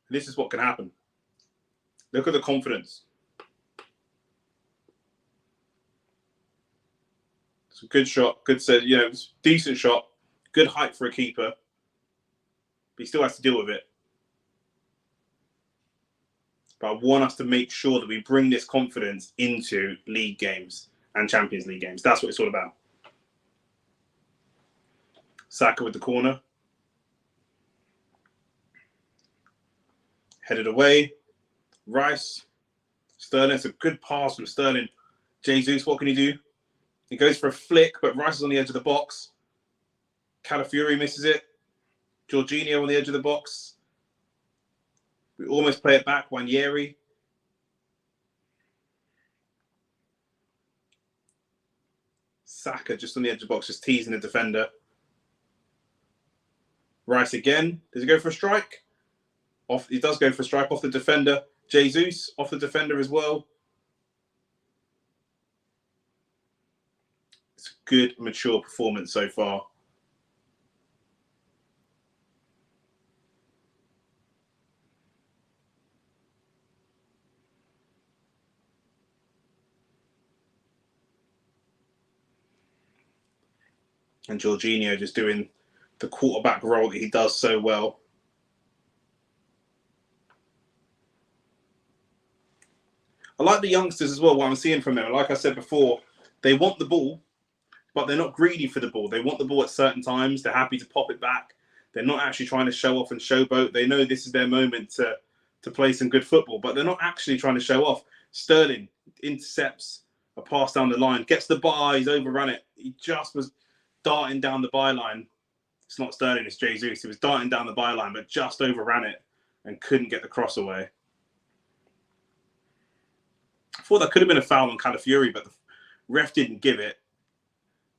This is what can happen. Look at the confidence. It's a good shot. Good save. Decent shot. Good height for a keeper. But he still has to deal with it. But I want us to make sure that we bring this confidence into league games and Champions League games. That's what it's all about. Saka with the corner. Headed away. Rice. Sterling. It's a good pass from Sterling. Jesus, what can he do? He goes for a flick, but Rice is on the edge of the box. Calafiori misses it. Jorginho on the edge of the box. We almost play it back. Wanyeri. Saka just on the edge of the box, just teasing the defender. Rice again. Does he go for a strike? He does go for a strike off the defender. Jesus off the defender as well. good, mature performance so far. And Jorginho just doing the quarterback role that he does so well. I like the youngsters as well, what I'm seeing from them. Like I said before, they want the ball, but they're not greedy for the ball. They want the ball at certain times. They're happy to pop it back. They're not actually trying to show off and showboat. They know this is their moment to play some good football, but they're not actually trying to show off. Sterling intercepts a pass down the line, gets the bar, he's overrun it. He just was darting down the byline. It's not Sterling, it's Jesus. He was darting down the byline, but just overran it and couldn't get the cross away. I thought that could have been a foul on Calafiori, but the ref didn't give it.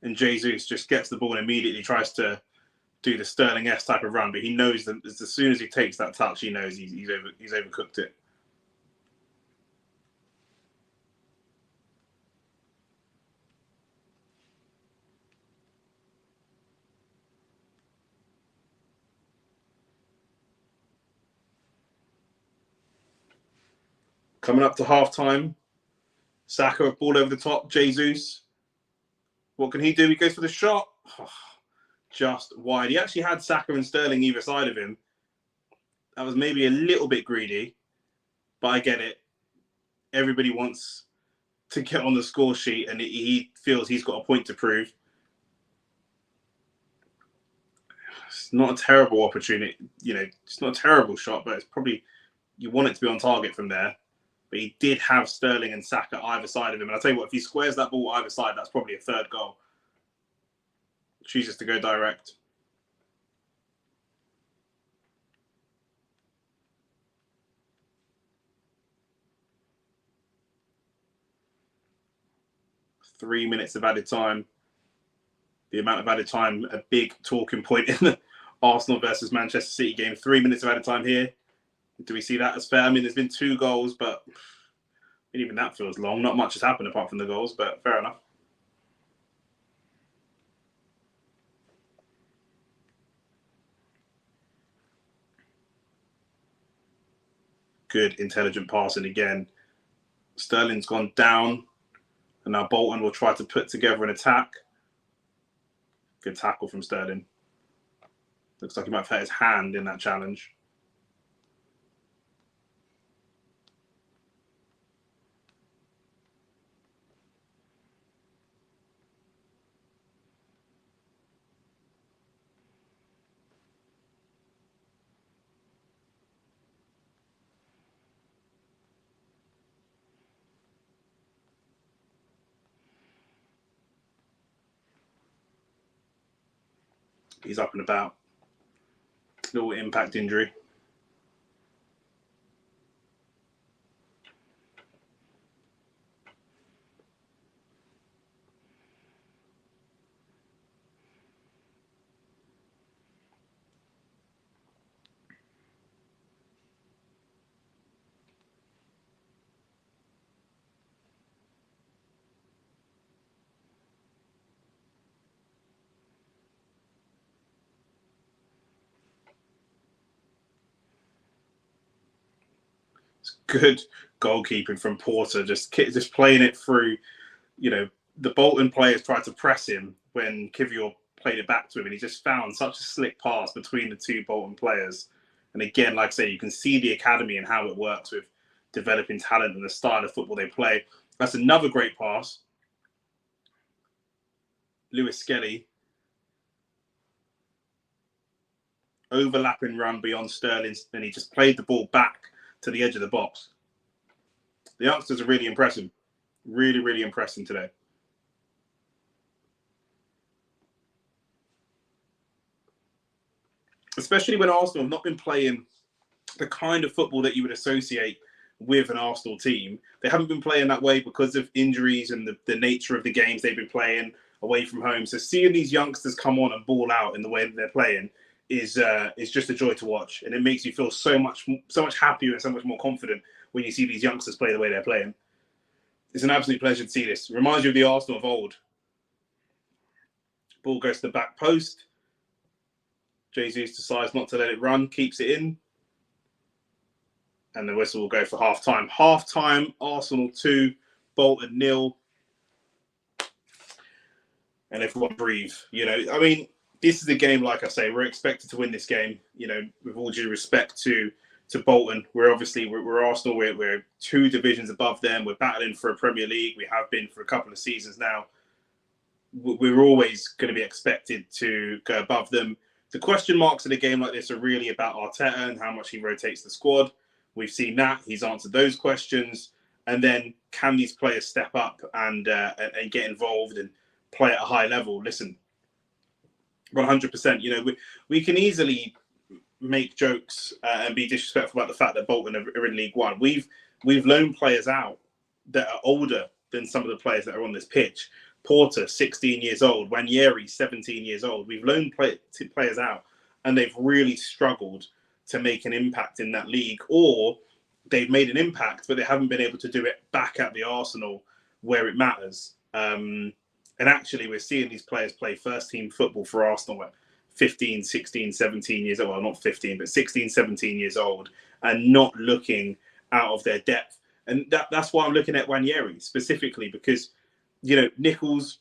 And Jesus just gets the ball and immediately tries to do the Sterling S type of run, but he knows that as soon as he takes that touch, he knows he's overcooked it. Coming up to half-time, Saka, ball over the top, Jesus. What can he do? He goes for the shot. Oh, just wide. He actually had Saka and Sterling either side of him. That was maybe a little bit greedy, but I get it. Everybody wants to get on the score sheet, and he feels he's got a point to prove. It's not a terrible opportunity. It's not a terrible shot, but it's probably, you want it to be on target from there. But he did have Sterling and Saka either side of him. And I'll tell you what, if he squares that ball either side, that's probably a third goal. Chooses to go direct. Three minutes of added time. The amount of added time, a big talking point in the Arsenal versus Manchester City game. 3 minutes of added time here. Do we see that as fair? I mean, there's been 2 goals, but even that feels long. Not much has happened apart from the goals, but fair enough. Good, intelligent passing again. Sterling's gone down, and now Bolton will try to put together an attack. Good tackle from Sterling. Looks like he might have hurt his hand in that challenge. He's up and about. Little impact injury. Good goalkeeping from Porter, just playing it through. The Bolton players tried to press him when Kivior played it back to him, and he just found such a slick pass between the 2 Bolton players. And again, like I say, you can see the academy and how it works with developing talent and the style of football they play. That's another great pass. Lewis Skelly. Overlapping run beyond Sterling, and he just played the ball back to the edge of the box. The youngsters are really impressive. Really, really impressing today. Especially when Arsenal have not been playing the kind of football that you would associate with an Arsenal team. They haven't been playing that way because of injuries and the nature of the games they've been playing away from home. So seeing these youngsters come on and ball out in the way that they're playing is just a joy to watch, and it makes you feel so much happier and so much more confident when you see these youngsters play the way they're playing. It's an absolute pleasure to see this. It reminds you of the Arsenal of old. Ball goes to the back post. Jesus decides not to let it run, keeps it in. And the whistle will go for half-time. Half-time, Arsenal 2, Bolton 0. And everyone breathe. I mean, this is a game, like I say, we're expected to win this game. With all due respect to Bolton, we're Arsenal. We're 2 divisions above them. We're battling for a Premier League. We have been for a couple of seasons now. We're always going to be expected to go above them. The question marks in a game like this are really about Arteta and how much he rotates the squad. We've seen that. He's answered those questions. And then can these players step up and get involved and play at a high level? Listen, 100%. We can easily make jokes and be disrespectful about the fact that Bolton are in League One. We've loaned players out that are older than some of the players that are on this pitch. Porter, 16 years old. Nwaneri, 17 years old. We've loaned players out, and they've really struggled to make an impact in that league, or they've made an impact, but they haven't been able to do it back at the Arsenal where it matters. And actually, we're seeing these players play first-team football for Arsenal at 15, 16, 17 years old. Well, not 15, but 16, 17 years old, and not looking out of their depth. And that's why I'm looking at Nwaneri specifically, because Nichols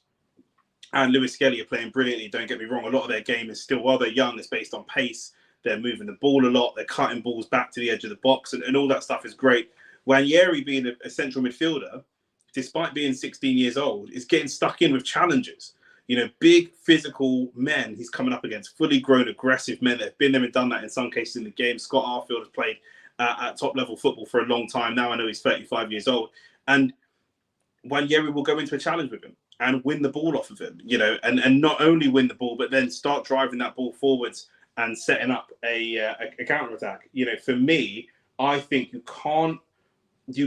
and Lewis Skelly are playing brilliantly. Don't get me wrong. A lot of their game is still, while they're young, it's based on pace. They're moving the ball a lot. They're cutting balls back to the edge of the box, and all that stuff is great. Nwaneri, being a central midfielder, despite being 16 years old, is getting stuck in with challenges. Big physical men he's coming up against, fully grown, aggressive men that have been there and done that in some cases in the game. Scott Arfield has played at top-level football for a long time now. I know he's 35 years old. And Nwaneri will go into a challenge with him and win the ball off of him, and not only win the ball, but then start driving that ball forwards and setting up a counter-attack. For me, I think you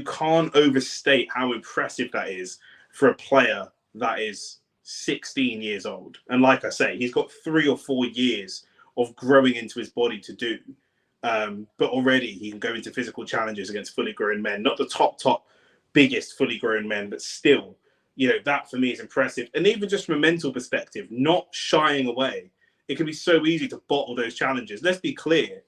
can't overstate how impressive that is for a player that is 16 years old. And like I say, he's got 3 or 4 years of growing into his body to do. But already he can go into physical challenges against fully grown men, not the top biggest fully grown men, but still, that for me is impressive. And even just from a mental perspective, not shying away. It can be so easy to bottle those challenges. Let's be clear.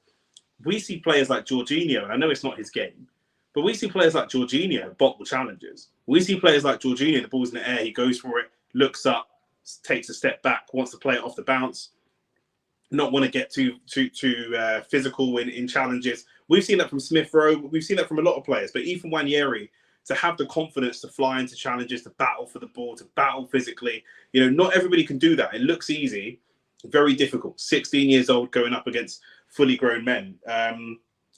We see players like Jorginho, and I know it's not his game, but we see players like Jorginho bottle challenges. We see players like Jorginho, the ball's in the air, he goes for it, looks up, takes a step back, wants to play it off the bounce, not want to get too physical in challenges. We've seen that from Smith Rowe. We've seen that from a lot of players. But even Nwaneri, to have the confidence to fly into challenges, to battle for the ball, to battle physically, not everybody can do that. It looks easy, very difficult. 16 years old going up against fully grown men.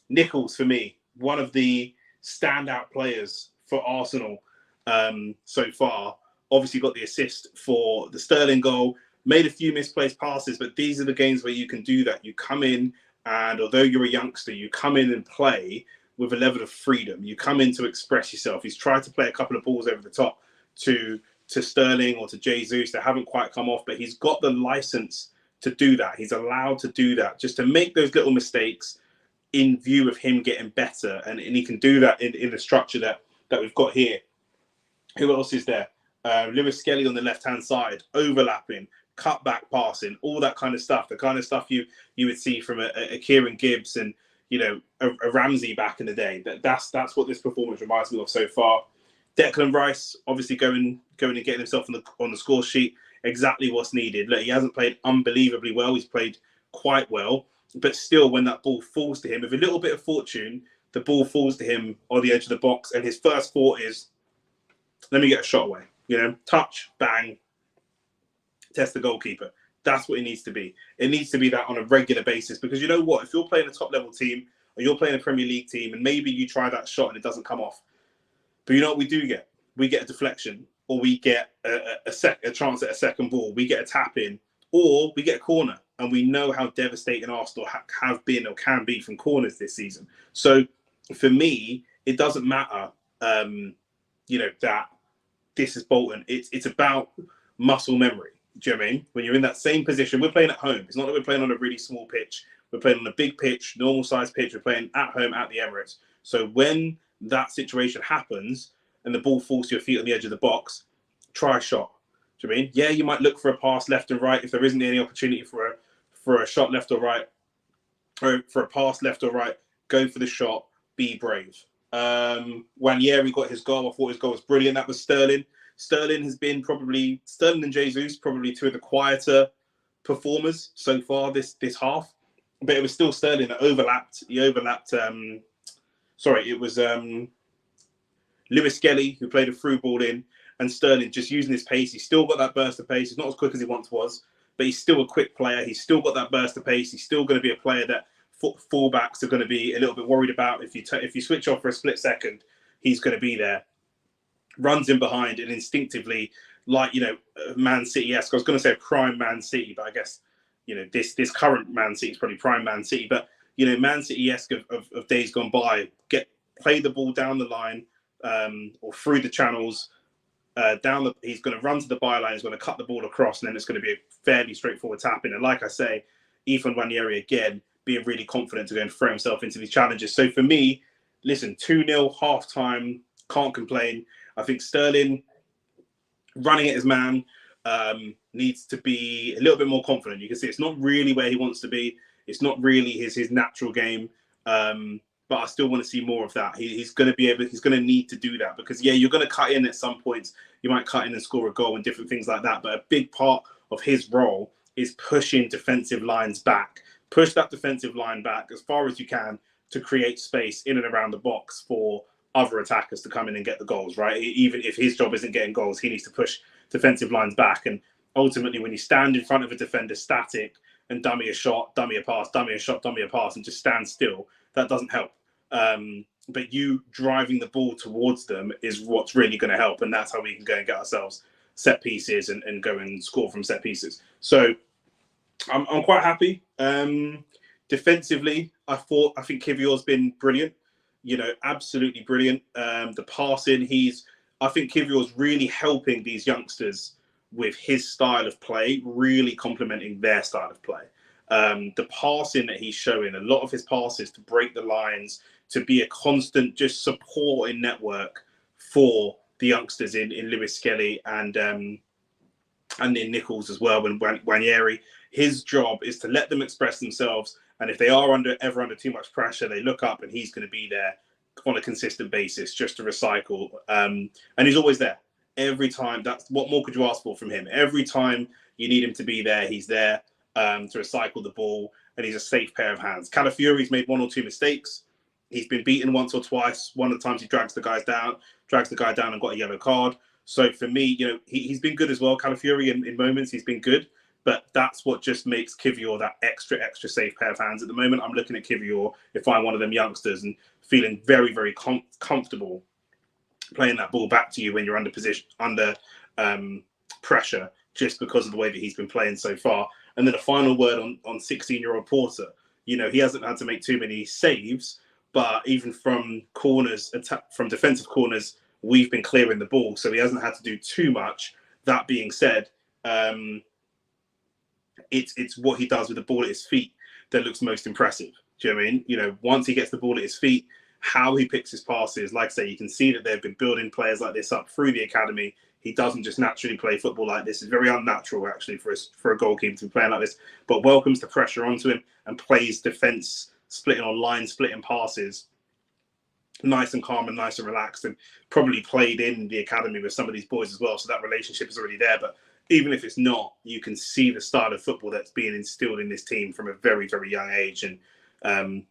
Nichols, for me, one of the standout players for Arsenal so far. Obviously got the assist for the Sterling goal, made a few misplaced passes, but these are the games where you can do that. You come in, and although you're a youngster, you come in and play with a level of freedom. You come in to express yourself. He's tried to play a couple of balls over the top to Sterling or to Jesus that haven't quite come off, but he's got the license to do that. He's allowed to do that, just to make those little mistakes in view of him getting better. And he can do that in the structure that we've got here. Who else is there? Lewis Skelly on the left-hand side, overlapping, cut-back passing, all that kind of stuff. The kind of stuff you would see from a Kieran Gibbs and a Ramsey back in the day. That's what this performance reminds me of so far. Declan Rice obviously going and getting himself on the score sheet. Exactly what's needed. Look, he hasn't played unbelievably well. He's played quite well, but still, when that ball falls to him, with a little bit of fortune, the ball falls to him on the edge of the box, and his first thought is, "Let me get a shot away." Touch, bang, test the goalkeeper. That's what it needs to be. It needs to be that on a regular basis, because you know what? If you're playing a top-level team or you're playing a Premier League team and maybe you try that shot and it doesn't come off, but you know what we do get? We get a deflection, or we get a chance at a second ball. We get a tap-in, or we get a corner. And we know how devastating Arsenal have been or can be from corners this season. So for me, it doesn't matter, that this is Bolton. It's about muscle memory. Do you know what I mean? When you're in that same position, we're playing at home. It's not that we're playing on a really small pitch. We're playing on a big pitch, normal size pitch. We're playing at home at the Emirates. So when that situation happens and the ball falls to your feet on the edge of the box, try a shot. Do you know what I mean? Yeah, you might look for a pass left and right if there isn't any opportunity for a shot left or right, or for a pass left or right. Go for the shot. Be brave. Wanyeri got his goal. I thought his goal was brilliant. That was Sterling. Sterling and Jesus probably two of the quieter performers so far this half, but it was still Sterling that overlapped. He overlapped. It was Lewis Skelly who played a through ball in, and Sterling just using his pace. He's still got that burst of pace. He's not as quick as he once was, but he's still a quick player. He's still got that burst of pace. He's still going to be a player that fullbacks are going to be a little bit worried about. If you switch off for a split second, he's going to be there. Runs in behind and instinctively, like, Man City-esque. I was going to say prime Man City, but I guess, this current Man City is probably prime Man City. But, Man City-esque of days gone by, play the ball down the line or through the channels. He's going to run to the byline, he's going to cut the ball across, and then it's going to be a fairly straightforward tap in. And like I say, Ethan Wanyeri again being really confident to go and throw himself into these challenges. So for me, listen, 2-0 half time, can't complain. I think Sterling running at his man needs to be a little bit more confident. You can see it's not really where he wants to be. It's not really his natural game. But I still want to see more of that. He's going to need to do that because, you're going to cut in at some points. You might cut in and score a goal and different things like that. But a big part of his role is pushing defensive lines back. Push that defensive line back as far as you can to create space in and around the box for other attackers to come in and get the goals, right? Even if his job isn't getting goals, he needs to push defensive lines back. And ultimately, when you stand in front of a defender static and dummy a shot, dummy a pass, dummy a shot, dummy a pass, and just stand still, that doesn't help. But you driving the ball towards them is what's really going to help. And that's how we can go and get ourselves set pieces and go and score from set pieces. So I'm quite happy. Defensively, I think Kivior's been brilliant. Absolutely brilliant. The passing, I think Kivior's really helping these youngsters with his style of play, really complementing their style of play. The passing that he's showing, a lot of his passes to break the lines, to be a constant just supporting network for the youngsters in Lewis Skelly and in Nichols as well, when Wanyeri. His job is to let them express themselves, and if they are ever under too much pressure, they look up and he's going to be there on a consistent basis just to recycle. And he's always there. Every time, what more could you ask for from him? Every time you need him to be there, he's there to recycle the ball, and he's a safe pair of hands. Calafiori's made one or two mistakes. He's been beaten once or twice. One of the times he drags the guy down and got a yellow card. So for me, he's been good as well. Calafiori in moments, he's been good. But that's what just makes Kivior that extra safe pair of hands. At the moment, I'm looking at Kivior, if I'm one of them youngsters, and feeling very, very comfortable playing that ball back to you when you're under pressure, just because of the way that he's been playing so far. And then a final word on 16-year-old Porter. He hasn't had to make too many saves, but even from corners, from defensive corners, we've been clearing the ball, so he hasn't had to do too much. That being said, it's what he does with the ball at his feet that looks most impressive. Do you know what I mean? Once he gets the ball at his feet, how he picks his passes, like I say, you can see that they've been building players like this up through the academy. He doesn't just naturally play football like this. It's very unnatural, actually, for a goalkeeper to be playing like this, but welcomes the pressure onto him and plays defence, splitting on line, splitting passes, nice and calm and nice and relaxed, and probably played in the academy with some of these boys as well. So that relationship is already there. But even if it's not, you can see the style of football that's being instilled in this team from a very, very young age. And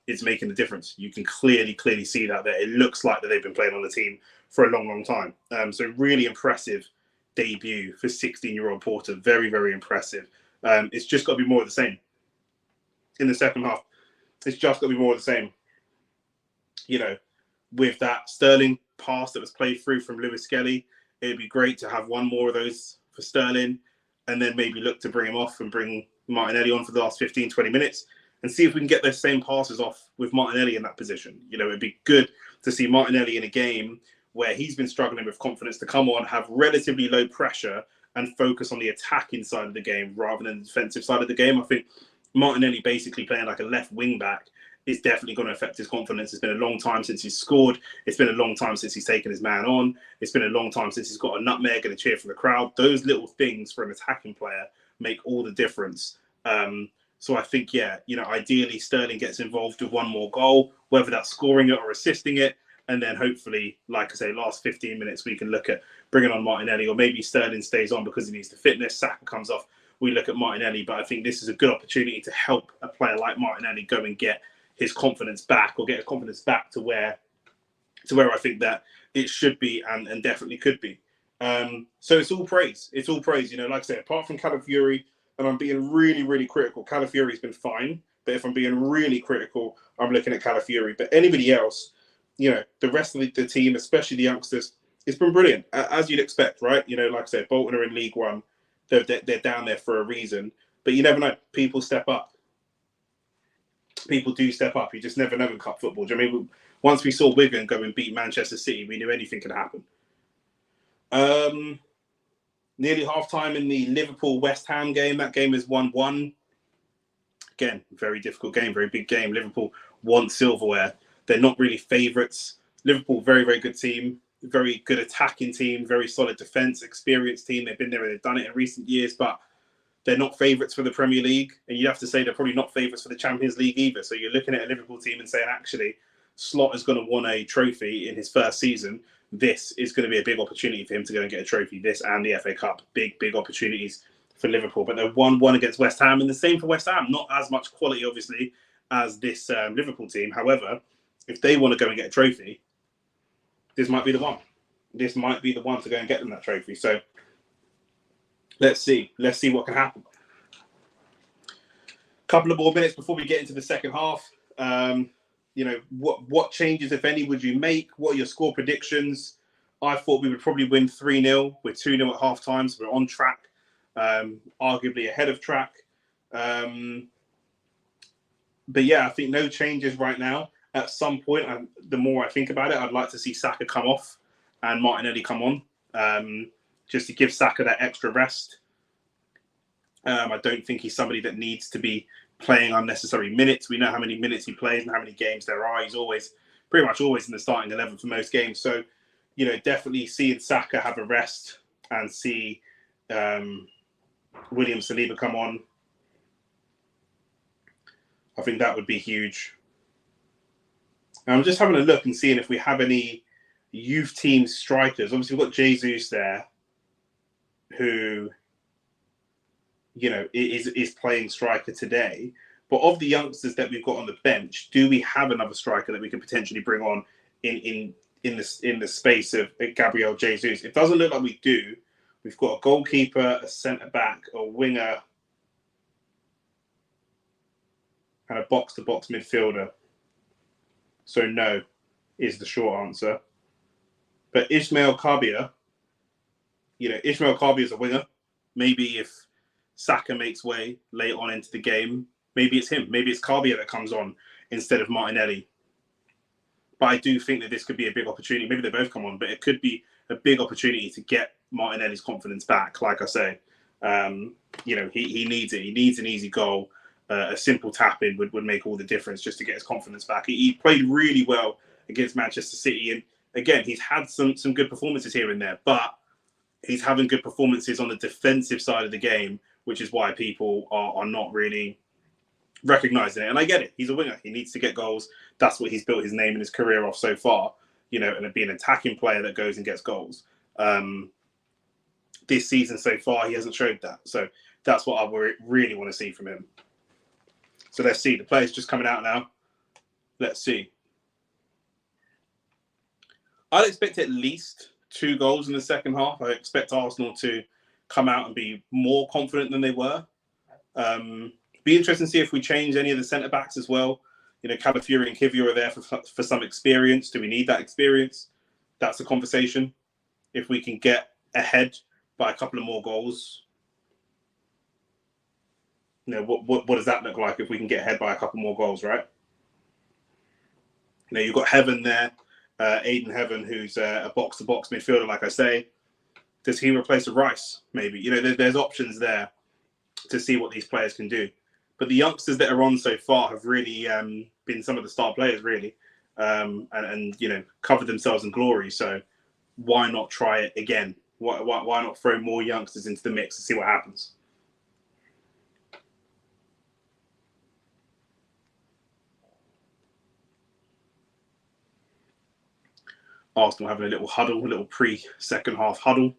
it's making a difference. You can clearly see that it looks like that they've been playing on the team for a long, long time. So really impressive debut for 16-year-old Porter. Very, very impressive. It's just got to be more of the same in the second half. It's just got to be more of the same. With that Sterling pass that was played through from Lewis Skelly, it'd be great to have one more of those for Sterling, and then maybe look to bring him off and bring Martinelli on for the last 15, 20 minutes and see if we can get those same passes off with Martinelli in that position. It'd be good to see Martinelli in a game where he's been struggling with confidence to come on, have relatively low pressure and focus on the attacking side of the game rather than the defensive side of the game. I think Martinelli basically playing like a left wing back is definitely going to affect his confidence. It's been a long time since he's scored. It's been a long time since he's taken his man on. It's been a long time since he's got a nutmeg and a cheer from the crowd. Those little things for an attacking player make all the difference. So I think, ideally Sterling gets involved with one more goal, whether that's scoring it or assisting it. And then hopefully, like I say, last 15 minutes, we can look at bringing on Martinelli, or maybe Sterling stays on because he needs the fitness. Saka comes off. We look at Martinelli. But I think this is a good opportunity to help a player like Martinelli go and get his confidence back, or get his confidence back to where I think that it should be and definitely could be. So it's all praise. It's all praise. Like I said, apart from Calafiori, and I'm being really, really critical, Calafiori's been fine. But if I'm being really critical, I'm looking at Calafiori. But anybody else, the rest of the team, especially the youngsters, it's been brilliant, as you'd expect, right? Like I said, Bolton are in League One. They're down there for a reason. But you never know. People step up. People do step up. You just never know in cup football. Do you know what I mean? Once we saw Wigan go and beat Manchester City, we knew anything could happen. Nearly half-time in the Liverpool-West Ham game. That game is 1-1. Again, very difficult game, very big game. Liverpool want silverware. They're not really favourites. Liverpool, very, very good team. Very good attacking team. Very solid defence, experienced team. They've been there and they've done it in recent years, but they're not favourites for the Premier League. And you have to say they're probably not favourites for the Champions League either. So you're looking at a Liverpool team and saying, actually, Slot is going to want a trophy in his first season. This is going to be a big opportunity for him to go and get a trophy. This and the FA Cup. Big, big opportunities for Liverpool. But they're 1-1 against West Ham. And the same for West Ham. Not as much quality, obviously, as this Liverpool team. However, if they want to go and get a trophy, this might be the one. This might be the one to go and get them that trophy. So let's see. Let's see what can happen. Couple of more minutes before we get into the second half. What changes, if any, would you make? What are your score predictions? I thought we would probably win 3-0. We're 2-0 at half time, so we're on track, arguably ahead of track. But yeah, I think no changes right now. At some point, the more I think about it, I'd like to see Saka come off and Martinelli come on, just to give Saka that extra rest. I don't think he's somebody that needs to be playing unnecessary minutes. We know how many minutes he plays and how many games there are. He's pretty much always in the starting 11 for most games. So, definitely seeing Saka have a rest and see William Saliba come on, I think that would be huge. I'm just having a look and seeing if we have any youth team strikers. Obviously, we've got Jesus there, who, is playing striker today. But of the youngsters that we've got on the bench, do we have another striker that we could potentially bring on in the space of Gabriel Jesus? It doesn't look like we do. We've got a goalkeeper, a centre-back, a winger, and a box-to-box midfielder. So no is the short answer. But Ismail Kabir is a winger. Maybe if Saka makes way late on into the game, maybe it's him. Maybe it's Kabir that comes on instead of Martinelli. But I do think that this could be a big opportunity. Maybe they both come on, but it could be a big opportunity to get Martinelli's confidence back. Like I say, he needs it. He needs an easy goal. A simple tap-in would make all the difference just to get his confidence back. He played really well against Manchester City. And again, he's had some good performances here and there, but he's having good performances on the defensive side of the game, which is why people are not really recognising it. And I get it. He's a winger. He needs to get goals. That's what he's built his name and his career off so far, and be an attacking player that goes and gets goals. This season so far, he hasn't showed that. So that's what I really want to see from him. So let's see. The player's just coming out now. Let's see. I'd expect at least 2 goals in the second half. I expect Arsenal to come out and be more confident than they were. Be interesting to see if we change any of the centre-backs as well. Calafiori and Kivior are there for some experience. Do we need that experience? That's a conversation. If we can get ahead by a couple of more goals, what does that look like if we can get ahead by a couple more goals, right? You've got Heaven there, Aiden Heaven, who's a box-to-box midfielder, like I say. Does he replace a Rice? Maybe. There's options there to see what these players can do. But the youngsters that are on so far have really been some of the star players really, and covered themselves in glory. So why not try it again? Why not throw more youngsters into the mix and see what happens? Arsenal having a little huddle, a little pre-second half huddle.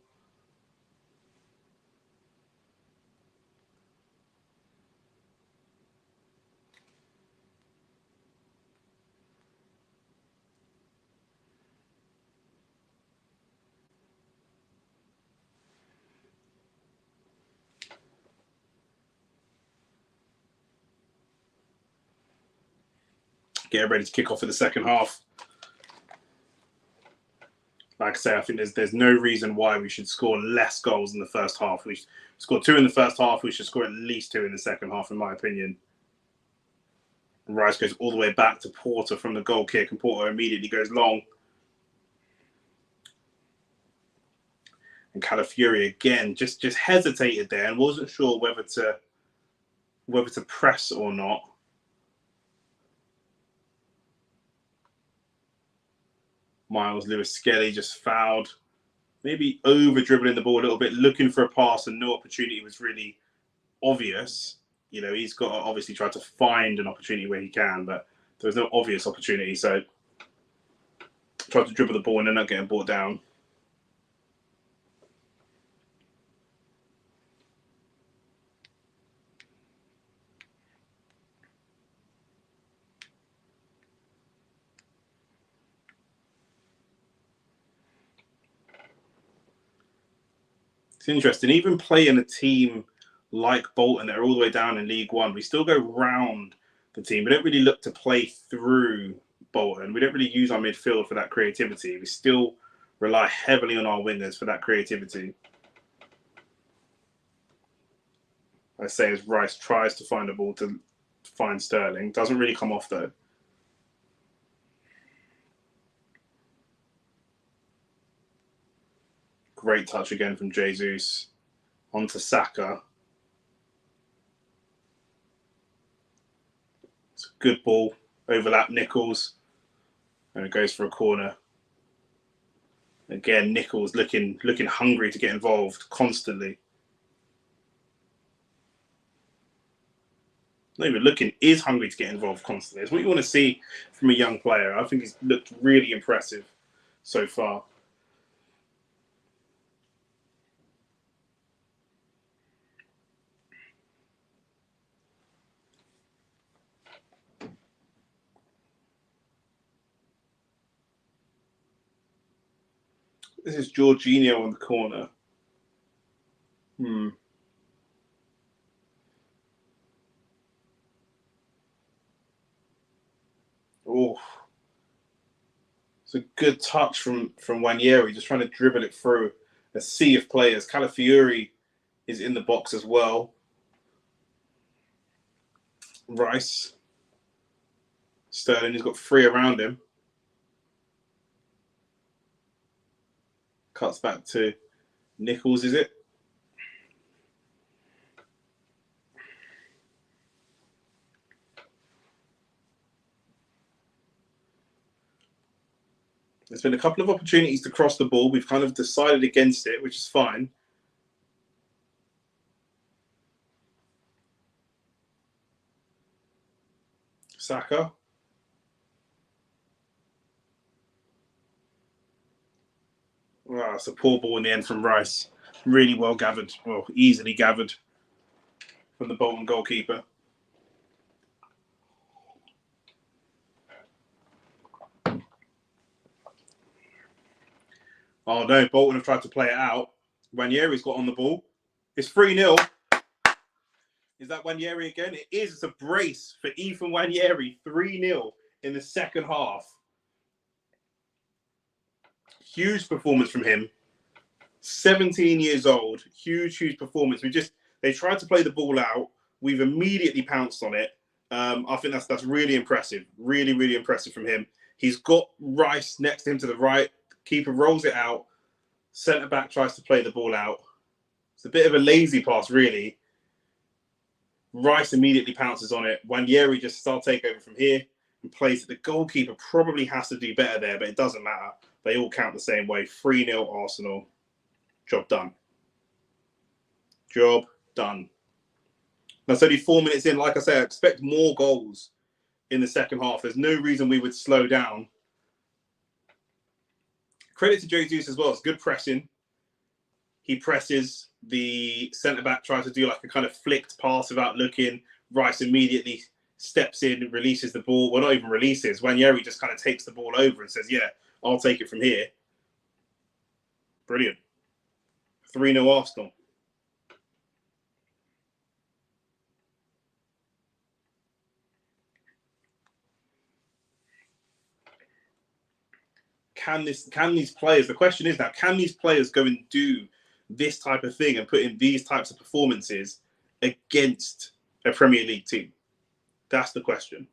Get ready to kick off for the second half. Like I say, I think there's no reason why we should score less goals in the first half. We scored 2 in the first half. We should score at least 2 in the second half, in my opinion. Rice goes all the way back to Porter from the goal kick, and Porter immediately goes long. And Calafiori again just hesitated there and wasn't sure whether to press or not. Miles Lewis-Skelly just fouled, maybe over dribbling the ball a little bit, looking for a pass, and no opportunity was really obvious. He's got to obviously try to find an opportunity where he can, but there was no obvious opportunity. So tried to dribble the ball and then not getting brought down. It's interesting. Even playing a team like Bolton that are all the way down in League One, we still go round the team. We don't really look to play through Bolton. We don't really use our midfield for that creativity. We still rely heavily on our wingers for that creativity. I say as Rice tries to find a ball to find Sterling. Doesn't really come off though. Great touch again from Jesus. Onto Saka. It's a good ball. Overlap Nichols. And it goes for a corner. Again, Nichols looking hungry to get involved constantly. Not even looking, is hungry to get involved constantly. It's what you want to see from a young player. I think he's looked really impressive so far. This is Jorginho on the corner. Oh, it's a good touch from Wanyeri, just trying to dribble it through a sea of players. Calafiori is in the box as well. Rice. Sterling has got 3 around him. Cuts back to Nichols, is it? There's been a couple of opportunities to cross the ball. We've kind of decided against it, which is fine. Saka. Wow, it's a poor ball in the end from Rice. Really well gathered, well, easily gathered from the Bolton goalkeeper. Oh no, Bolton have tried to play it out. Wanyeri's got on the ball. It's 3-0. Is that Wanyeri again? It is. It's a brace for Ethan Wanyeri. 3-0 in the second half. Huge performance from him. 17 years old. Huge performance. They tried to play the ball out. We've immediately pounced on it. I think that's really impressive. Really impressive from him. He's got Rice next to him to the right. Keeper rolls it out. Centre back tries to play the ball out. It's a bit of a lazy pass, really. Rice immediately pounces on it. Wanyeri just starts takeover from here. and plays it. The goalkeeper probably has to do better there, but it doesn't matter. They all count the same way. 3-0 Arsenal. Job done. Job done. That's only 4 minutes in. Like I say, I expect more goals in the second half. There's no reason we would slow down. Credit to Jesus as well. It's good pressing. He presses. The centre-back tries to do like a kind of flicked pass without looking. Rice immediately steps in and releases the ball. Well, not even releases. Wanyeri just kind of takes the ball over and says, yeah, I'll take it from here. Brilliant. 3-0 Arsenal. Can these players, the question is now, can these players go and do this type of thing and put in these types of performances against a Premier League team? That's the question.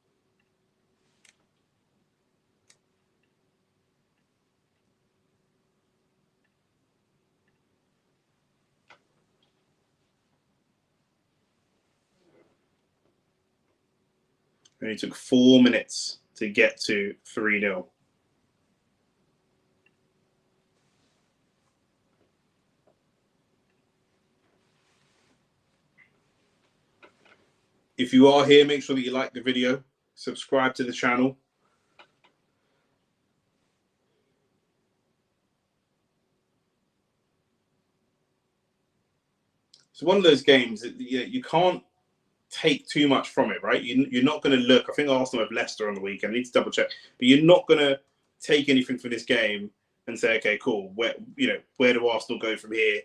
And it took 4 minutes to get to 3-0. If you are here, make sure that you like the video, subscribe to the channel. It's one of those games that you can't take too much from it, right? You're not going to look. I think Arsenal have Leicester on the weekend. I need to double check, but you're not going to take anything from this game and say, okay, cool. Where do Arsenal go from here?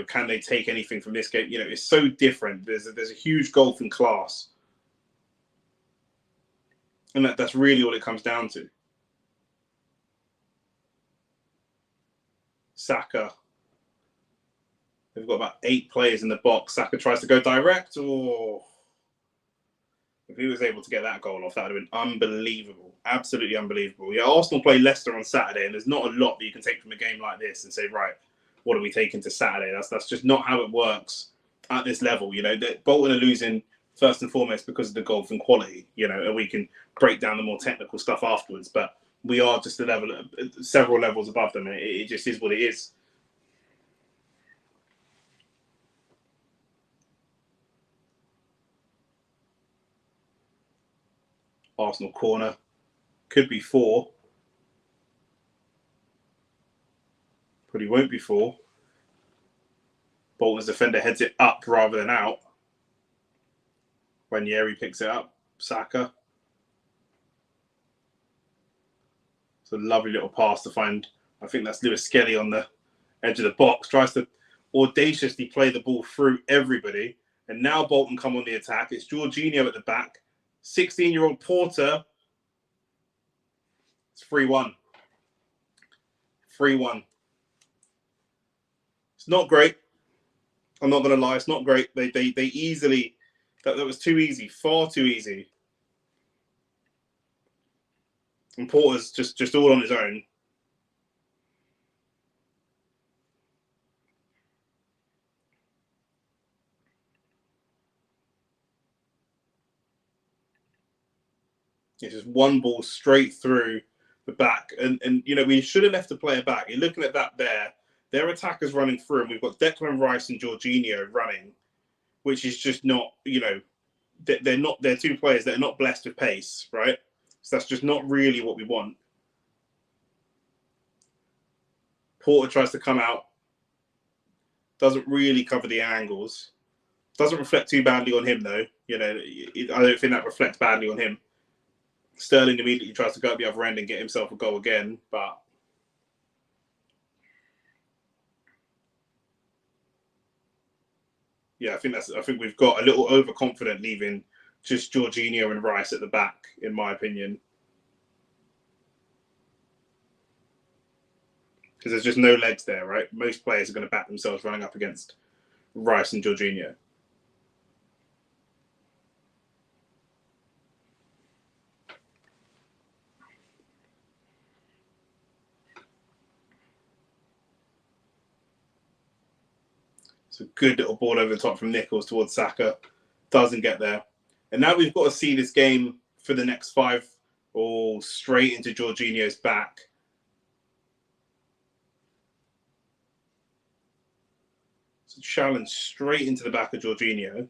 Can they take anything from this game? It's so different. There's a huge gulf in class, and that's really all it comes down to. Saka. They've got about 8 players in the box. Saka tries to go direct. Oh, if he was able to get that goal off, that would have been unbelievable. Absolutely unbelievable. Yeah, Arsenal play Leicester on Saturday, and there's not a lot that you can take from a game like this and say, right, what are we taking to Saturday? That's just not how it works at this level. Bolton are losing first and foremost because of the golf and quality, and we can break down the more technical stuff afterwards. But we are just several levels above them, and it just is what it is. Arsenal corner. Could be 4. But he won't be 4. Bolton's defender heads it up rather than out. Wanyeri picks it up. Saka. It's a lovely little pass to find. I think that's Lewis Skelly on the edge of the box. Tries to audaciously play the ball through everybody. And now Bolton come on the attack. It's Jorginho at the back. 16-year-old Porter. It's 3-1. 3-1. It's not great. I'm not going to lie. It's not great. They easily... That was too easy. Far too easy. And Porter's just all on his own. It's just one ball straight through the back. And we should have left the player back. You're looking at that there. Their attackers running through, and we've got Declan Rice and Jorginho running, which is just not, they're 2 players that are not blessed with pace, right? So that's just not really what we want. Porter tries to come out. Doesn't really cover the angles. Doesn't reflect too badly on him, though. I don't think that reflects badly on him. Sterling immediately tries to go up the other end and get himself a goal again, but yeah, I think we've got a little overconfident leaving just Jorginho and Rice at the back, in my opinion. Because there's just no legs there, right? Most players are going to back themselves running up against Rice and Jorginho. It's a good little ball over the top from Nichols towards Saka. Doesn't get there. And now we've got to see this game for the next 5. All straight into Jorginho's back. It's a challenge straight into the back of Jorginho.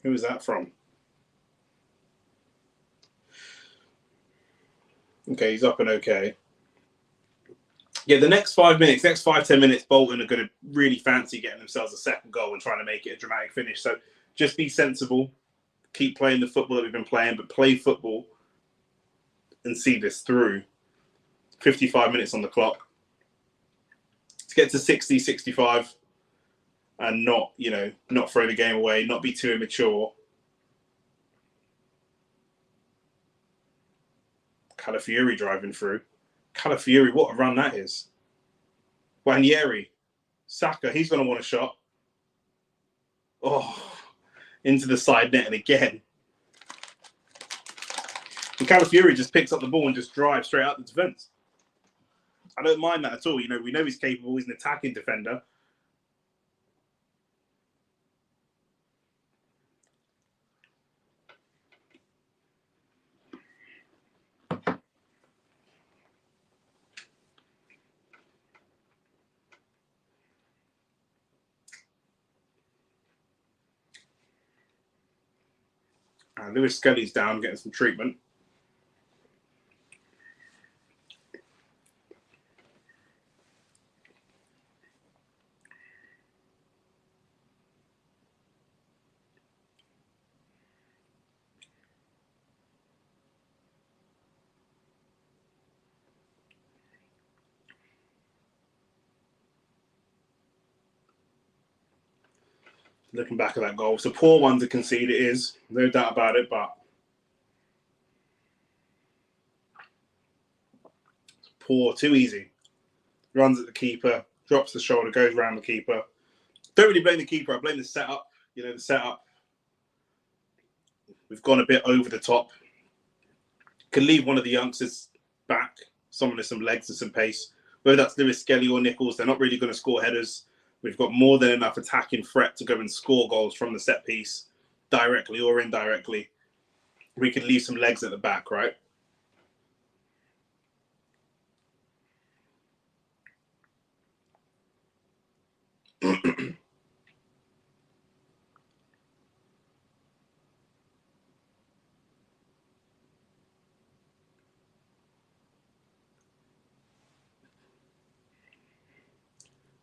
Who is that from? Okay, he's up and okay. Yeah, the next 5 minutes, next 5-10 minutes, Bolton are going to really fancy getting themselves a second goal and trying to make it a dramatic finish. So just be sensible. Keep playing the football that we've been playing, but play football and see this through. 55 minutes on the clock. Let's get to 60, 65 and not throw the game away, not be too immature. Calafiori driving through. Calafiori, what a run that is. Wanyeri. Saka, he's going to want a shot. Oh, into the side net and again. And Calafiori just picks up the ball and just drives straight out the defence. I don't mind that at all. We know he's capable. He's an attacking defender. And Lewis Skelly's down, getting some treatment. Looking back at that goal, it's a poor one to concede. It is, no doubt about it, but it's poor, too easy. Runs at the keeper, drops the shoulder, goes around the keeper. Don't really blame the keeper. I blame the setup. The setup. We've gone a bit over the top. Can leave one of the youngsters back, someone with some legs and some pace. Whether that's Lewis Skelly or Nichols, they're not really going to score headers. We've got more than enough attacking threat to go and score goals from the set piece, directly or indirectly. We can leave some legs at the back, right?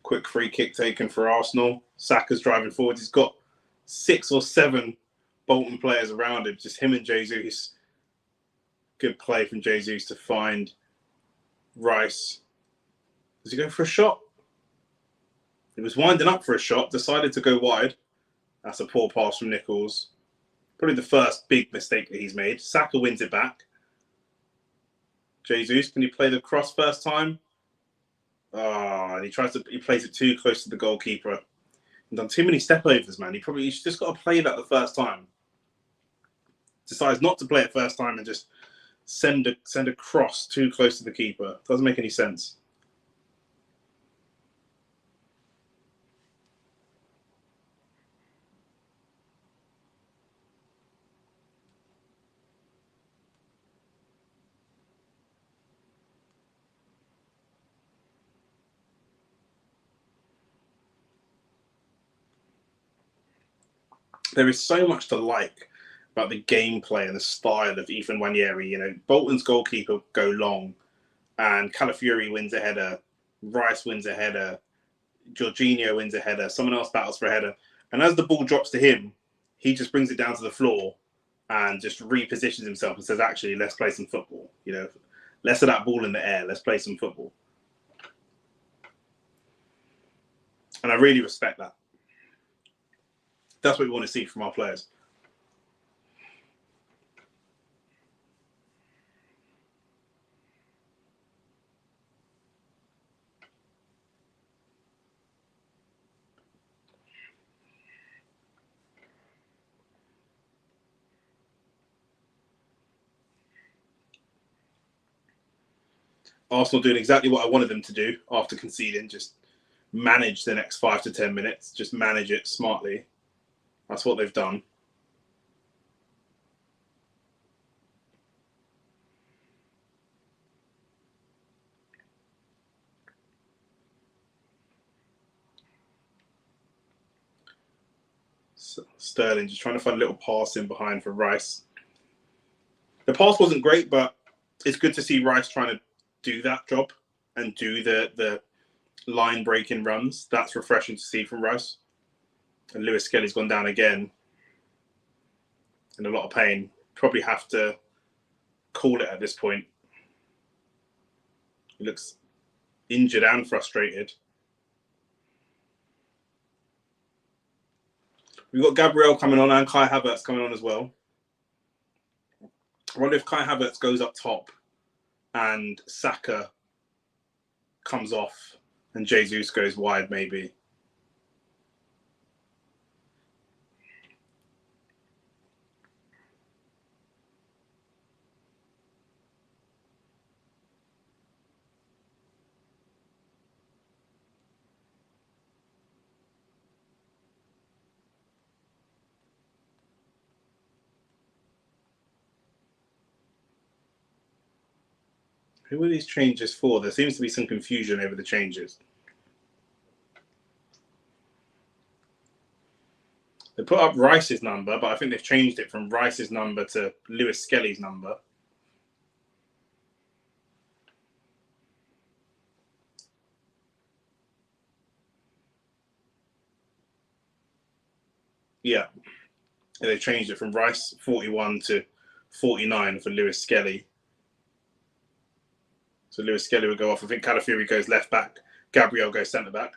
Quick free kick taken for Arsenal. Saka's driving forward. He's got 6 or 7 Bolton players around him. Just him and Jesus. Good play from Jesus to find Rice. Does he go for a shot? He was winding up for a shot. Decided to go wide. That's a poor pass from Nichols. Probably the first big mistake that he's made. Saka wins it back. Jesus, can he play the cross first time? Oh, and he plays it too close to the goalkeeper. He's done too many step overs, man. He's just got to play that the first time. Decides not to play it first time and just send a cross too close to the keeper. Doesn't make any sense. There is so much to like about the gameplay and the style of Ethan Wanyeri. Bolton's goalkeeper go long, and Calafiori wins a header, Rice wins a header, Jorginho wins a header, someone else battles for a header, and as the ball drops to him, he just brings it down to the floor and just repositions himself and says, "Actually, let's play some football. Less of that ball in the air. Let's play some football." And I really respect that. That's what we want to see from our players. Arsenal doing exactly what I wanted them to do after conceding. Just manage the next 5 to 10 minutes. Just manage it smartly. That's what they've done. Sterling just trying to find a little pass in behind for Rice. The pass wasn't great, but it's good to see Rice trying to do that job and do the line breaking runs. That's refreshing to see from Rice. And Lewis Skelly's gone down again in a lot of pain. Probably have to call it at this point. He looks injured and frustrated. We've got Gabriel coming on and Kai Havertz coming on as well. I wonder if Kai Havertz goes up top and Saka comes off and Jesus goes wide, maybe. Who are these changes for? There seems to be some confusion over the changes. They put up Rice's number, but I think they've changed it from Rice's number to Lewis Skelly's number. Yeah. They changed it from Rice 41 to 49 for Lewis Skelly. So Lewis Skelly will go off. I think Calafiori goes left back. Gabriel goes centre back.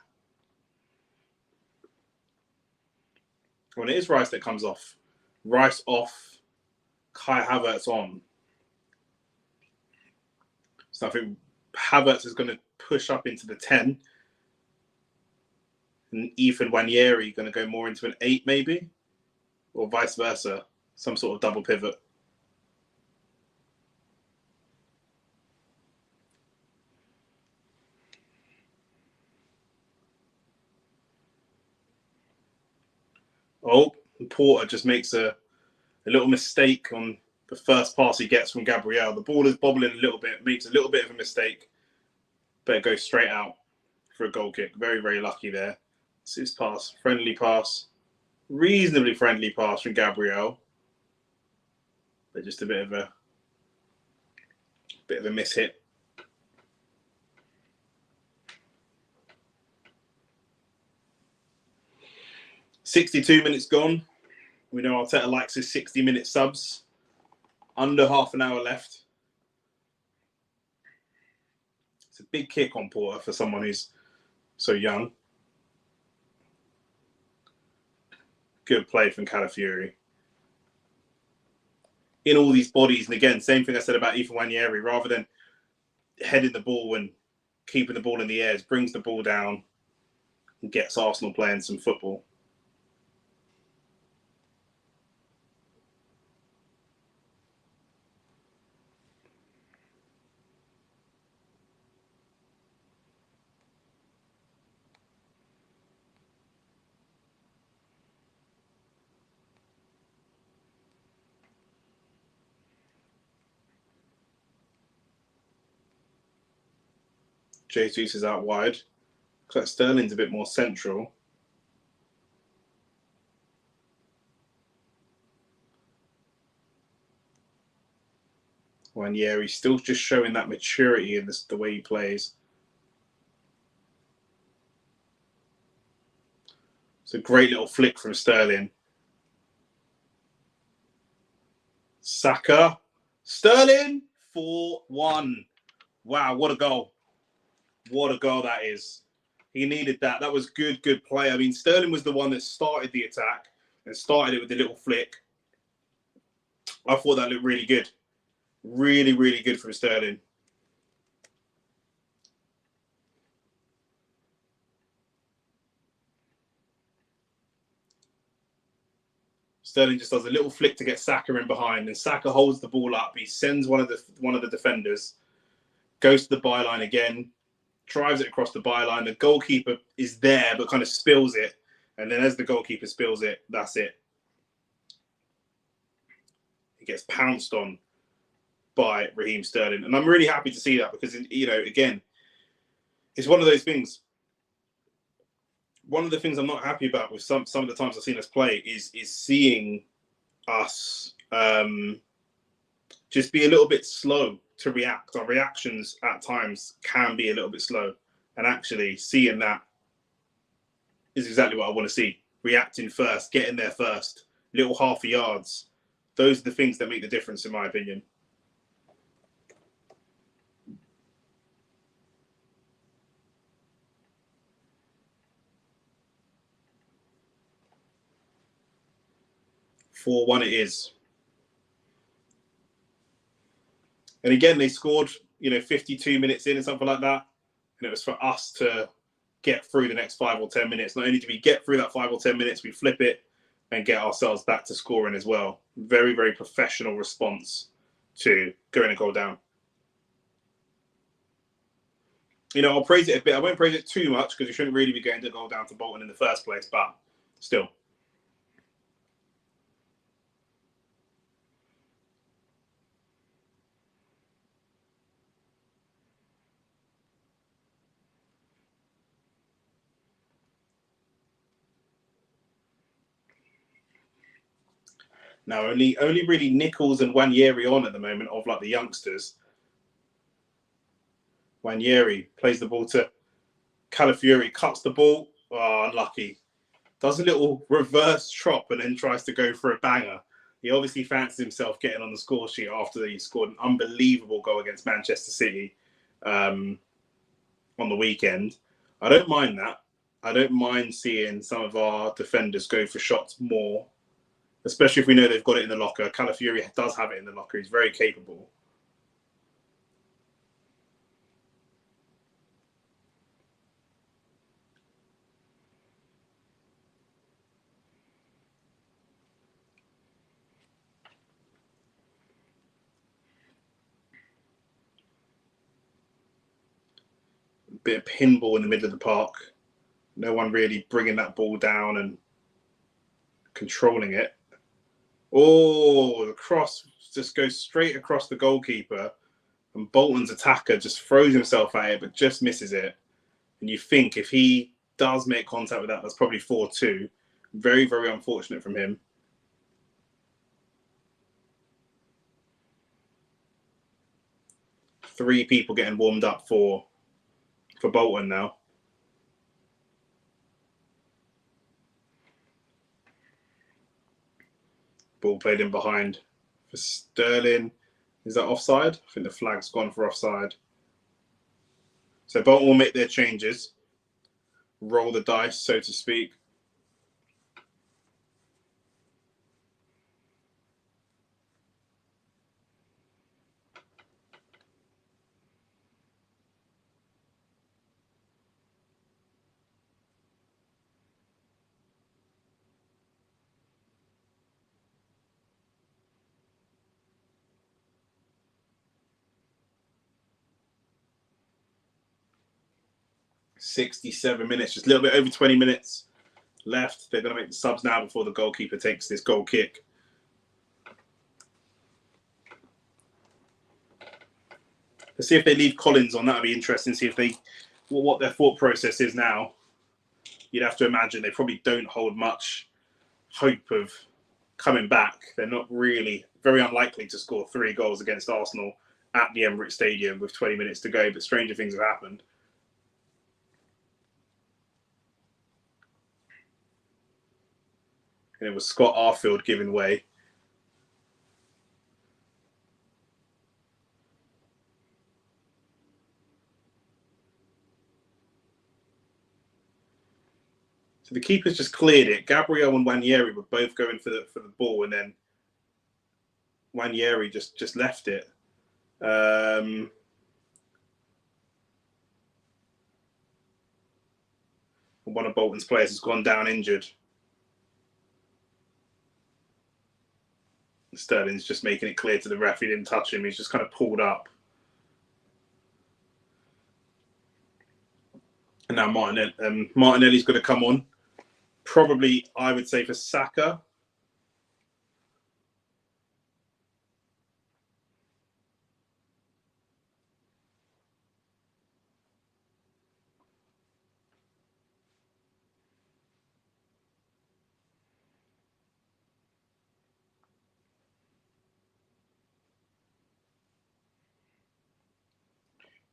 When it is Rice that comes off. Rice off, Kai Havertz on. So I think Havertz is going to push up into the 10. And Ethan Wanyeri going to go more into an 8 maybe. Or vice versa. Some sort of double pivot. Oh, Porter just makes a little mistake on the first pass he gets from Gabriel. The ball is bobbling a little bit, makes a little bit of a mistake, but it goes straight out for a goal kick. Very, very lucky there. It's his pass, friendly pass, reasonably friendly pass from Gabriel, but just a bit of a mishit. "62 minutes gone. We know Arteta likes his 60-minute subs. Under half an hour left. It's a big kick on Porter for someone who's so young. Good play from Calafiori. In all these bodies, and again, same thing I said about Ethan Wanyeri, rather than heading the ball and keeping the ball in the air, brings the ball down and gets Arsenal playing some football. Jesus is out wide. Looks like Sterling's a bit more central. Wanyeri's still just showing that maturity in the way he plays. It's a great little flick from Sterling. Saka. Sterling, 4-1. Wow, what a goal. What a goal that is. He needed that. That was good play. I mean, Sterling was the one that started the attack and started it with the little flick. I thought that looked really good. Really, really good from Sterling. Sterling just does a little flick to get Saka in behind, and Saka holds the ball up. He sends one of the defenders, goes to the byline again, drives it across the byline. The goalkeeper is there, but kind of spills it. And then as the goalkeeper spills it, that's it. He gets pounced on by Raheem Sterling. And I'm really happy to see that because, you know, again, it's one of those things. One of the things I'm not happy about with some of the times I've seen us play is seeing us just be a little bit slow to react. Our reactions at times can be a little bit slow. And actually seeing that is exactly what I want to see. Reacting first, getting there first, little half yards. Those are the things that make the difference, in my opinion. For 4-1 it is. And again, they scored, 52 minutes in or something like that. And it was for us to get through the next 5 or 10 minutes. Not only do we get through that 5 or 10 minutes, we flip it and get ourselves back to scoring as well. Very, very professional response to going a goal down. I'll praise it a bit. I won't praise it too much because you shouldn't really be going to goal down to Bolton in the first place, but still. Now, only really Nichols and Wanyeri on at the moment of like the youngsters. Wanyeri plays the ball to Calafiori, cuts the ball. Oh, unlucky. Does a little reverse chop and then tries to go for a banger. He obviously fancies himself getting on the score sheet after he scored an unbelievable goal against Manchester City on the weekend. I don't mind that. I don't mind seeing some of our defenders go for shots more, especially if we know they've got it in the locker. Calafiori does have it in the locker. He's very capable. Bit of pinball in the middle of the park. No one really bringing that ball down and controlling it. Oh, the cross just goes straight across the goalkeeper, and Bolton's attacker just throws himself at it, but just misses it. And you think if he does make contact with that, that's probably 4-2. Very, very unfortunate from him. Three people getting warmed up for Bolton now. Ball played in behind for Sterling. Is that offside? I think the flag's gone for offside. So Bolton will make their changes. Roll the dice, so to speak. $67 minutes, just a little bit over 20 minutes left. They're going to make the subs now before the goalkeeper takes this goal kick. Let's see if they leave Collins on. That'll be interesting. See if what their thought process is now. You'd have to imagine they probably don't hold much hope of coming back. They're not really, very unlikely to score 3 goals against Arsenal at the Emirates Stadium with 20 minutes to go, but stranger things have happened. And it was Scott Arfield giving way. So the keeper's just cleared it. Gabriel and Wanyeri were both going for the ball, and then Wanyeri just left it. One of Bolton's players has gone down injured. Sterling's just making it clear to the ref he didn't touch him. He's just kind of pulled up. And now Martinelli's going to come on. Probably, I would say, for Saka.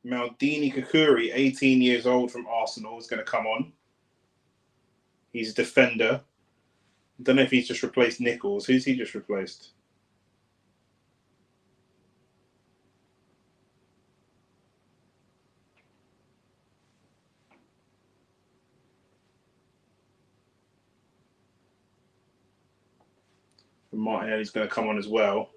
Maldini Kakuri, 18 years old from Arsenal, is going to come on. He's a defender. I don't know if he's just replaced Nichols. Who's he just replaced? And Martinelli's going to come on as well.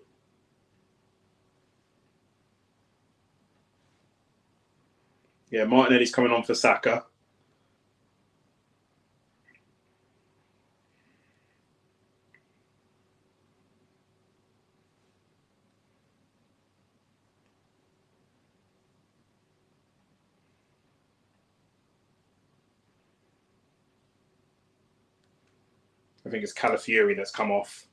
Yeah, Martinelli's coming on for Saka. I think it's Calafiori that's come off.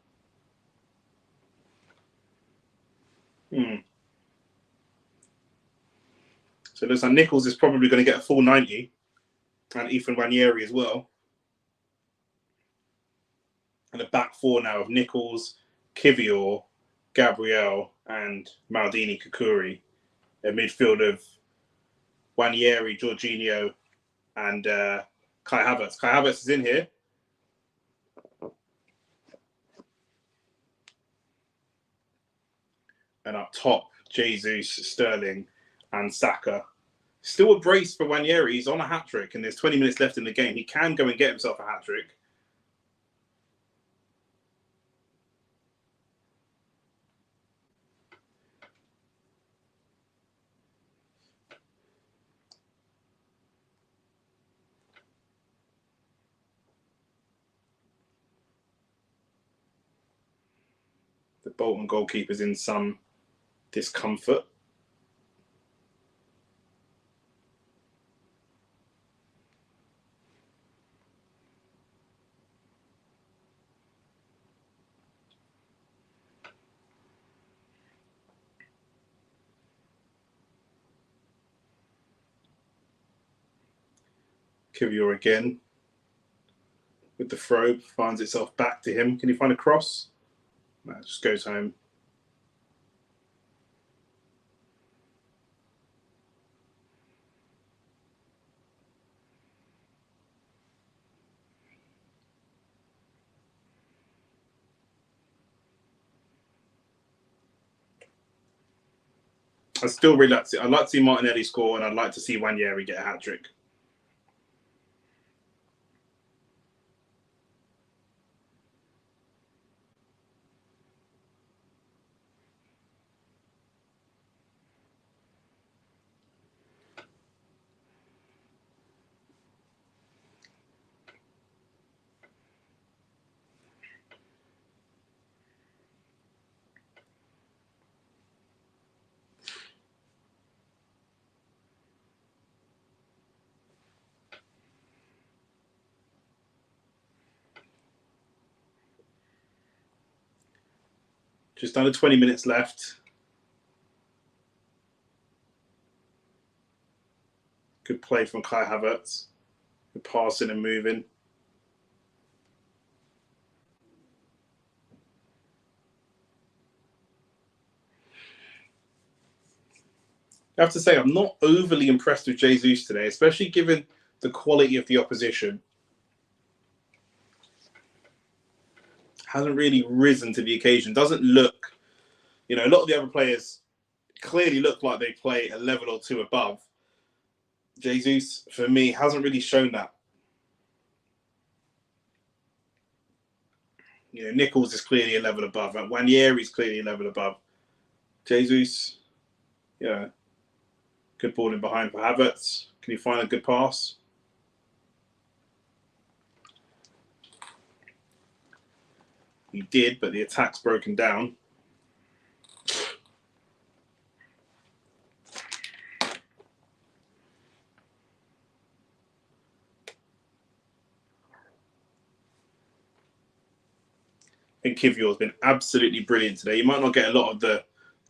So it looks like Nichols is probably going to get a full 90. And Ethan Wanyeri as well. And a back four now of Nichols, Kivior, Gabriel, and Maldini Kakuri. A midfield of Wanyeri, Jorginho, and Kai Havertz. Kai Havertz is in here. And up top, Jesus, Sterling, and Saka. Still a brace for Wanyeri. He's on a hat-trick, and there's 20 minutes left in the game. He can go and get himself a hat-trick. The Bolton goalkeeper's in some discomfort. Kivior again with the throw, finds itself back to him. Can he find a cross? No, it just goes home. I still really like to see, I'd like to see Martinelli score, and I'd like to see Wanyeri get a hat-trick. Just under 20 minutes left. Good play from Kai Havertz. Good passing and moving. I have to say, I'm not overly impressed with Jesus today, especially given the quality of the opposition. Hasn't really risen to the occasion. Doesn't look, a lot of the other players clearly look like they play a level or two above. Jesus, for me, hasn't really shown that. Nichols is clearly a level above. Wanyeri is clearly a level above. Jesus, good ball in behind for Havertz. Can he find a good pass? He did, but the attack's broken down. think Kivior's been absolutely brilliant today. You might not get a lot of the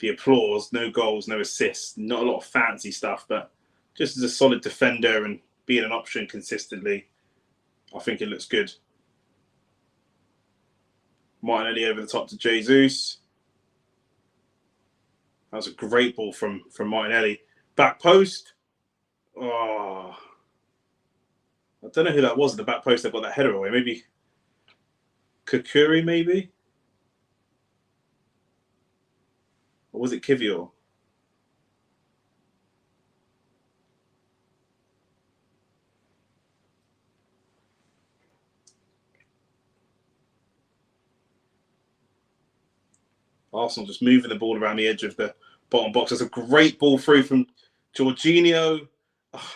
applause, no goals, no assists, not a lot of fancy stuff, but just as a solid defender and being an option consistently, I think it looks good. Martinelli over the top to Jesus. That was a great ball from Martinelli. Back post. Oh, I don't know who that was at the back post that got that header away. Maybe Kukuri, maybe? Or was it Kivior? Arsenal just moving the ball around the edge of the bottom box. That's a great ball through from Jorginho. Oh,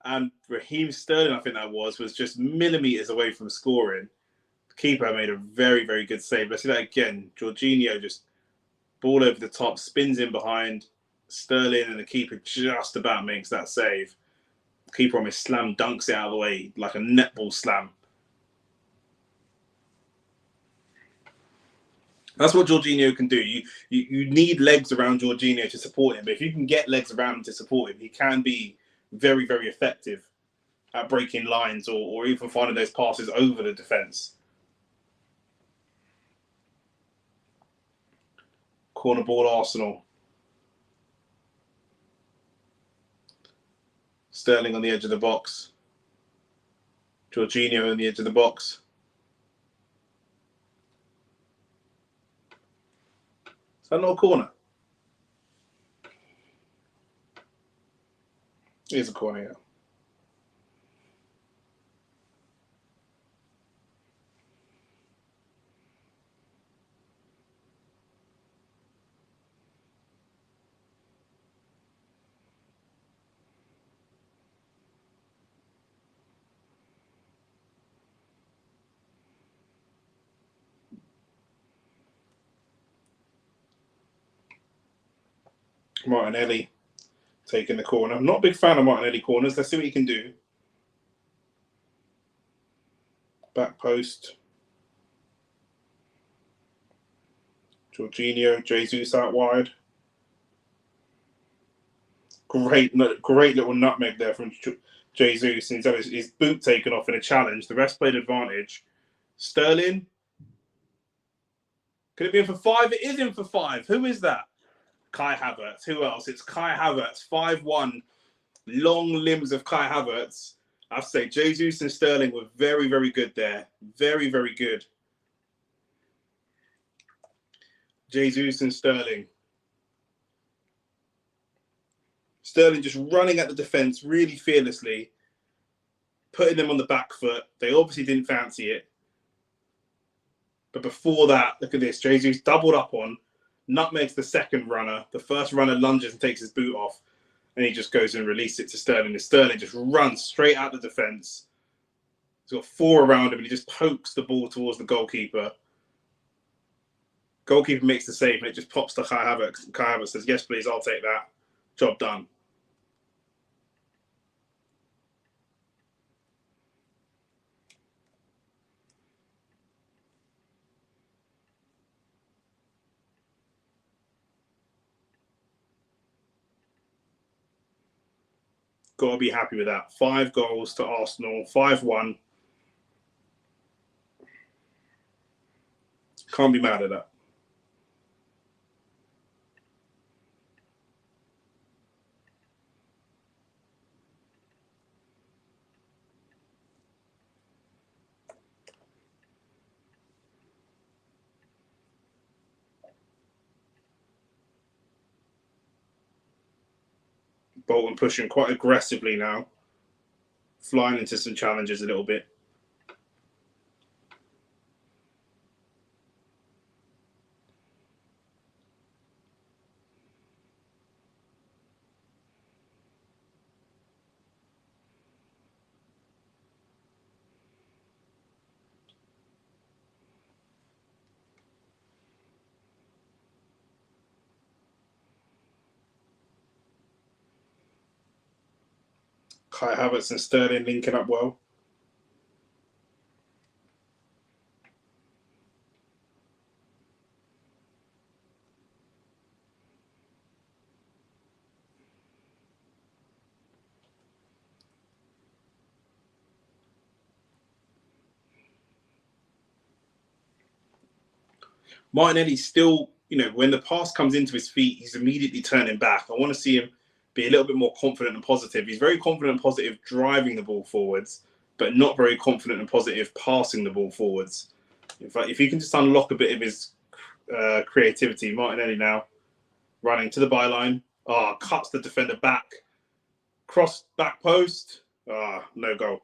and Raheem Sterling, I think that was just millimetres away from scoring. The keeper made a very, very good save. Let's see that again. Jorginho just ball over the top, spins in behind Sterling, and the keeper just about makes that save. The keeper almost slam dunks it out of the way like a netball slam. That's what Jorginho can do. You need legs around Jorginho to support him. But if you can get legs around him to support him, he can be very, very effective at breaking lines or even finding those passes over the defence. Corner ball, Arsenal. Sterling on the edge of the box. Jorginho on the edge of the box. Is that not a corner? It is a corner, yeah. Martinelli taking the corner. I'm not a big fan of Martinelli corners. Let's see what he can do. Back post. Jorginho, Jesus out wide. Great little nutmeg there from Jesus. He's had his boot taken off in a challenge. The rest played advantage. Sterling. Could it be in for 5? It is in for 5. Who is that? Kai Havertz. Who else? It's Kai Havertz. 5-1. Long limbs of Kai Havertz. I have to say, Jesus and Sterling were very, very good there. Very, very good. Jesus and Sterling. Sterling just running at the defence really fearlessly, putting them on the back foot. They obviously didn't fancy it. But before that, look at this. Jesus doubled up on, nutmegs the second runner. The first runner lunges and takes his boot off. And he just goes and releases it to Sterling. And Sterling just runs straight out the defence. He's got 4 around him and he just pokes the ball towards the goalkeeper. Goalkeeper makes the save and it just pops to Kai Havertz. Kai Havertz says, yes, please, I'll take that. Job done. Got to be happy with that. 5 goals to Arsenal, 5-1. Can't be mad at that. Bolton pushing quite aggressively now. Flying into some challenges a little bit. Kai Havertz and Sterling linking up well. Martinelli's still, when the pass comes into his feet, he's immediately turning back. I want to see him be a little bit more confident and positive. He's very confident and positive driving the ball forwards, but not very confident and positive passing the ball forwards. In fact, if he can just unlock a bit of his creativity, Martinelli now running to the byline. Cuts the defender back. Cross back post. No goal.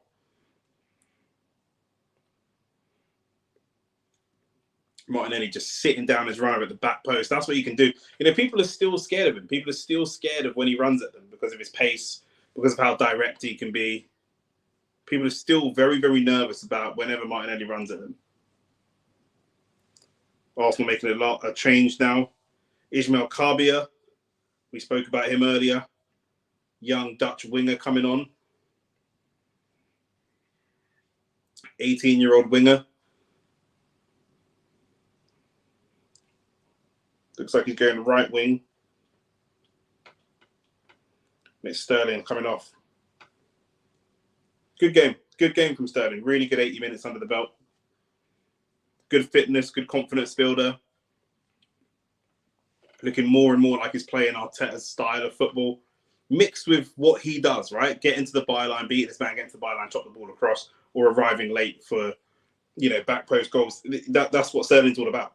Martinelli just sitting down his runner at the back post. That's what you can do. People are still scared of him. People are still scared of when he runs at them because of his pace, because of how direct he can be. People are still very, very nervous about whenever Martinelli runs at them. Arsenal making a change now. Ismail Kabia, we spoke about him earlier. Young Dutch winger coming on. 18-year-old winger. Looks like he's going right wing. And it's Sterling coming off. Good game. Good game from Sterling. Really good 80 minutes under the belt. Good fitness, good confidence builder. Looking more and more like he's playing Arteta's style of football, mixed with what he does, right? Get into the byline, beat this man, get into the byline, chop the ball across, or arriving late for, back post goals. That's what Sterling's all about.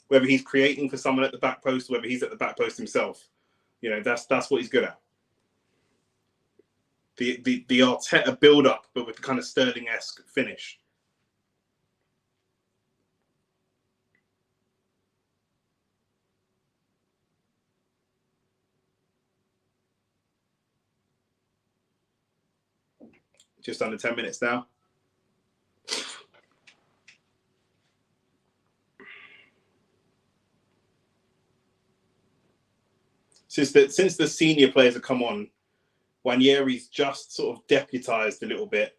Whether he's creating for someone at the back post, whether he's at the back post himself, that's what he's good at. The Arteta build-up, but with the kind of Sterling-esque finish. Just under 10 minutes now. Since the senior players have come on, Nwaneri's just sort of deputised a little bit.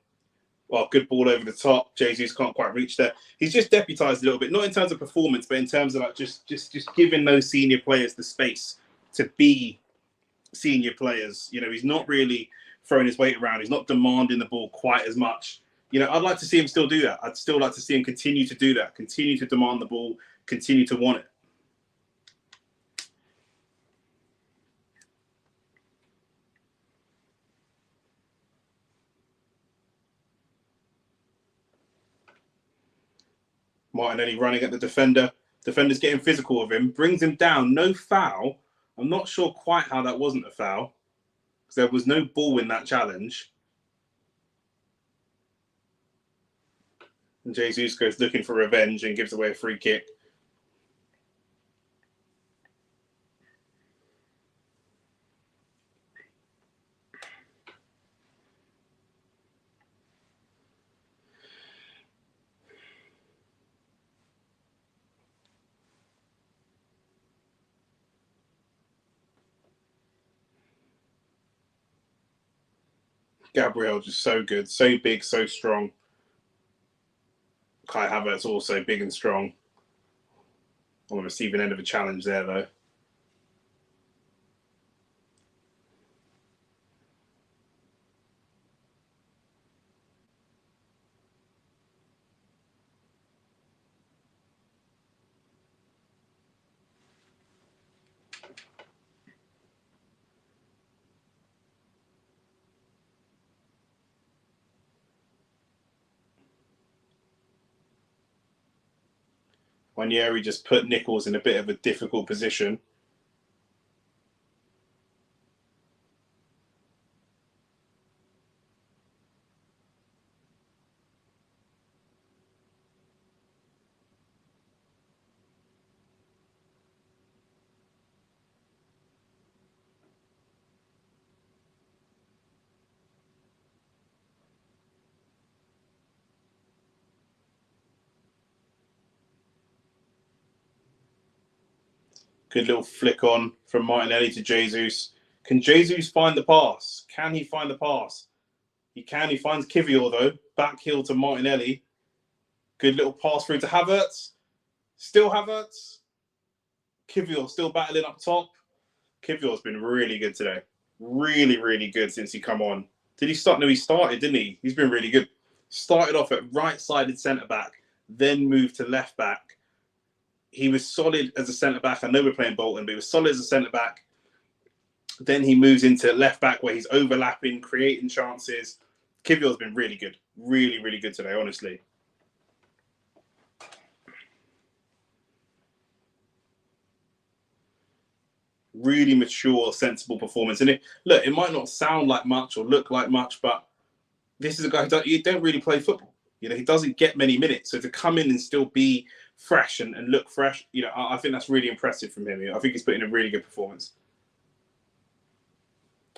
Well, good ball over the top. Jesus can't quite reach there. He's just deputised a little bit, not in terms of performance, but in terms of like just giving those senior players the space to be senior players. He's not really throwing his weight around. He's not demanding the ball quite as much. I'd like to see him still do that. I'd still like to see him continue to do that, continue to demand the ball, continue to want it. Martinelli running at the defender. Defender's getting physical with him, brings him down. No foul. I'm not sure quite how that wasn't a foul, because there was no ball in that challenge. And Jesus goes looking for revenge and gives away a free kick. Gabriel just so good, so big, so strong. Kai Havertz also big and strong. On the receiving end of a challenge there, though. Nwaneri just put Nichols in a bit of a difficult position. Good little flick on from Martinelli to Jesus. Can Jesus find the pass? Can he find the pass? He can. He finds Kivior, though. Back heel to Martinelli. Good little pass through to Havertz. Still Havertz. Kivior still battling up top. Kivior's been really good today. Really, really good since he come on. Did he start? No, he started, didn't he? He's been really good. Started off at right-sided centre-back, then moved to left-back. he was solid as a centre-back. I know we're playing Bolton, but he was solid as a centre-back. Then he moves into left-back where he's overlapping, creating chances. Kivior's been really good. Really, really good today, honestly. Really mature, sensible performance. And it might not sound like much or look like much, but this is a guy who don't really play football. He doesn't get many minutes. So to come in and still be fresh and look fresh, I think that's really impressive from him. I think he's put in a really good performance.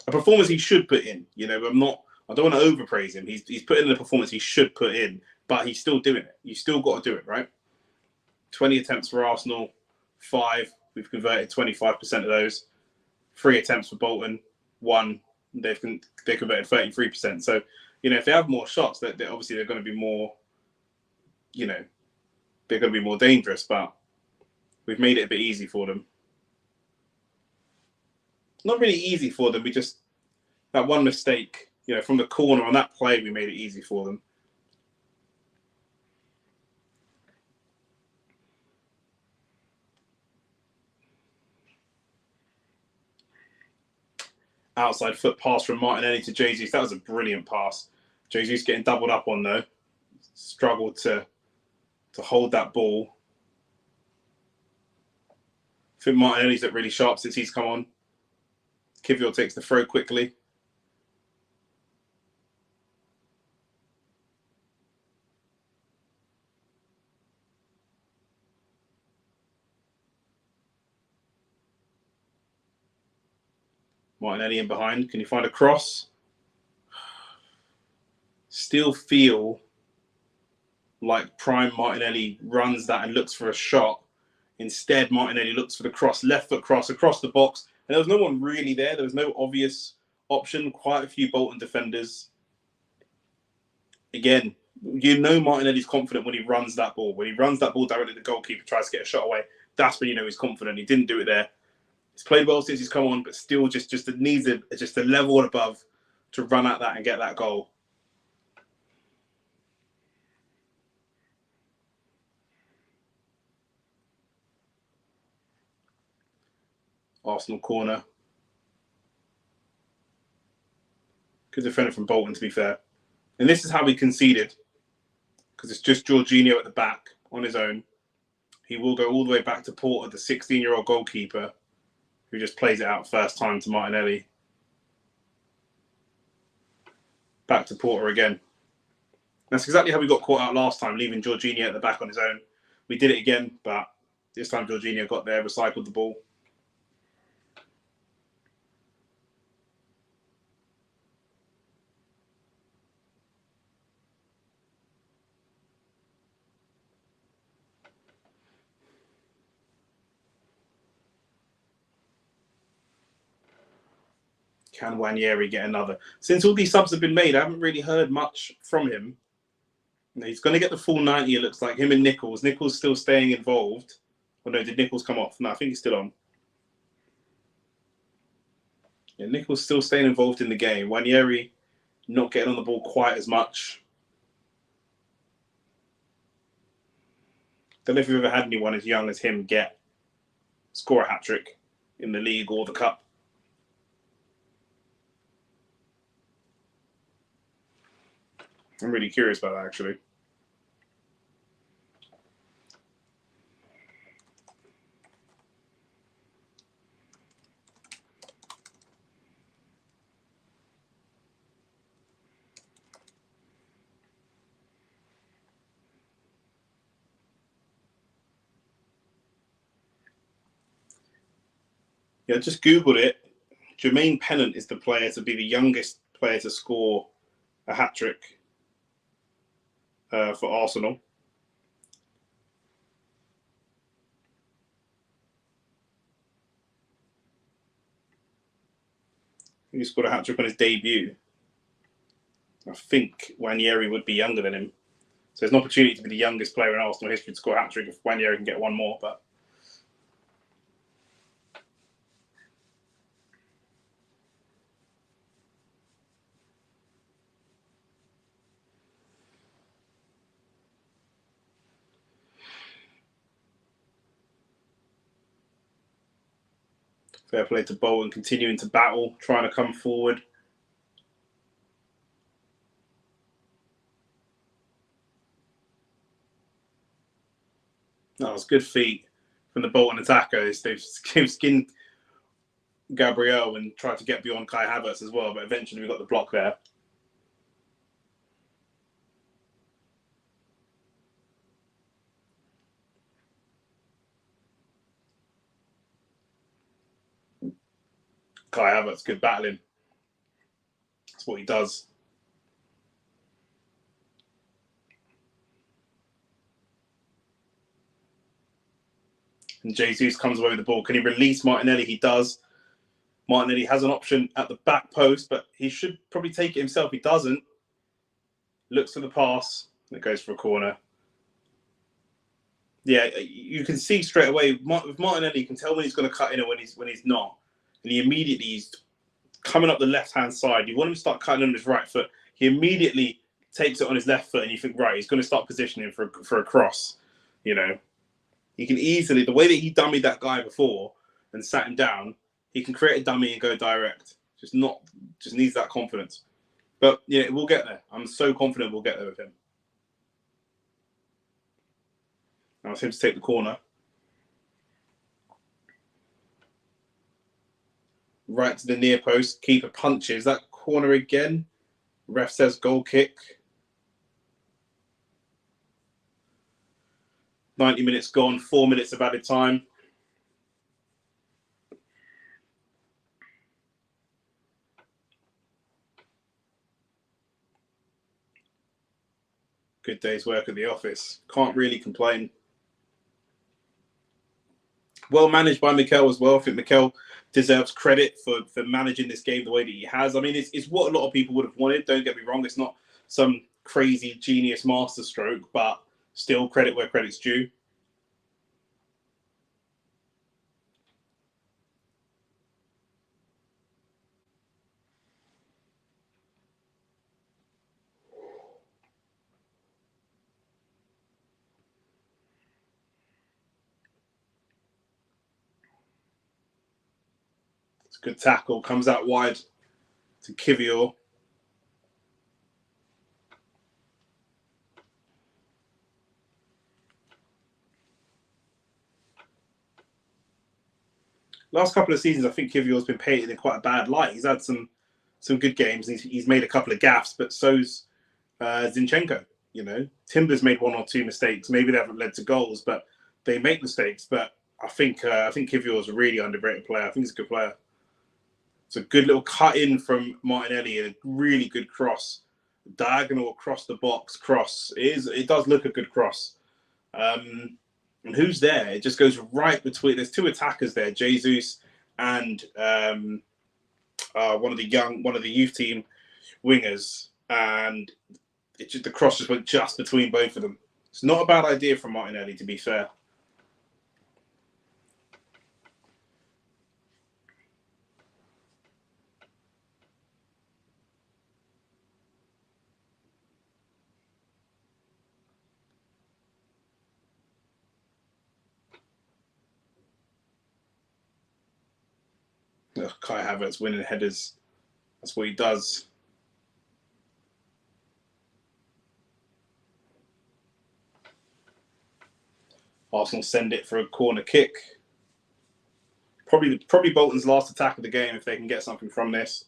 A performance he should put in. I don't want to overpraise him. He's put in the performance he should put in, but he's still doing it. You still got to do it, right? 20 attempts for Arsenal, 5. We've converted 25% of those. 3 attempts for Bolton, 1. They converted 33%. So, if they have more shots, that obviously they're going to be more, they're going to be more dangerous. But we've made it a bit easy for them. Not really easy for them. We just, that one mistake, from the corner on that play, we made it easy for them. Outside foot pass from Martinelli to Jesus. That was a brilliant pass. Jesus getting doubled up on though. Struggled to hold that ball. I think Martinelli's looked really sharp since he's come on. Kivior takes the throw quickly. Martinelli in behind. Can you find a cross? Still feel like prime Martinelli runs that and looks for a shot. Instead, Martinelli looks for the cross, left foot cross across the box. And there was no one really there. There was no obvious option. Quite a few Bolton defenders. Again, Martinelli's confident when he runs that ball. When he runs that ball directly to the goalkeeper, tries to get a shot away. That's when he's confident. He didn't do it there. He's played well since he's come on, but still just needs just a level above to run at that and get that goal. Arsenal corner. Good defender from Bolton, to be fair. And this is how we conceded, because it's just Jorginho at the back on his own. He will go all the way back to Porter, the 16-year-old goalkeeper, who just plays it out first time to Martinelli. Back to Porter again. That's exactly how we got caught out last time, leaving Jorginho at the back on his own. We did it again, but this time Jorginho got there, recycled the ball. Can Nwaneri get another? Since all these subs have been made, I haven't really heard much from him. He's going to get the full 90, it looks like. Him and Nichols. Nichols still staying involved. Oh no, did Nichols come off? No, I think he's still on. Yeah, Nichols still staying involved in the game. Nwaneri not getting on the ball quite as much. Don't know if we've ever had anyone as young as him score a hat-trick in the league or the cup. I'm really curious about that, actually. Yeah, I just Googled it. Jermaine Pennant is the player to be the youngest player to score a hat-trick for Arsenal. He scored a hat-trick on his debut. I think Nwaneri would be younger than him. So there's an opportunity to be the youngest player in Arsenal history to score a hat-trick if Nwaneri can get one more. But Fair play to Bolton, continuing to battle, trying to come forward. That was good feet from the Bolton attackers. They've skinned Gabriel and tried to get beyond Kai Havertz as well, but eventually we got the block there. Kai Havertz, good battling. That's what he does. And Jesus comes away with the ball. Can he release Martinelli? He does. Martinelli has an option at the back post, but he should probably take it himself. He doesn't. Looks for the pass, and it goes for a corner. Yeah, you can see straight away with Martinelli, you can tell when he's going to cut in and when he's not. And he immediately, he's coming up the left-hand side. You want him to start cutting on his right foot. He immediately takes it on his left foot, and you think, right, he's going to start positioning for a cross. You know, he can easily, the way that he dummied that guy before and sat him down, he can create a dummy and go direct. Just needs that confidence. But yeah, we'll get there. I'm so confident we'll get there with him. Now it's him to take the corner. Right to the near post. Keeper punches. That corner again. Ref says goal kick. 90 minutes gone. 4 minutes of added time. Good day's work at the office. Can't really complain. Well managed by Mikel as well. I think Mikel deserves credit for managing this game the way that he has. I mean, it's what a lot of people would have wanted. Don't get me wrong. It's not some crazy genius masterstroke, but still credit where credit's due. It's a good tackle. Comes out wide to Kivior. Last couple of seasons, I think Kivior's been painted in quite a bad light. He's had some good games. He's made a couple of gaffes, but so's Zinchenko. You know, Timber's made one or two mistakes. Maybe they haven't led to goals, but they make mistakes. But I think Kivior is a really underrated player. I think he's a good player. It's a good little cut in from Martinelli and a really good cross, diagonal across the box cross. It does look a good cross. And who's there? It just goes right between. There's two attackers there, Jesus and one of the youth team wingers, and the cross just went just between both of them. It's not a bad idea from Martinelli, to be fair. Kai Havertz winning headers. That's what he does. Arsenal send it for a corner kick. Probably Bolton's last attack of the game if they can get something from this.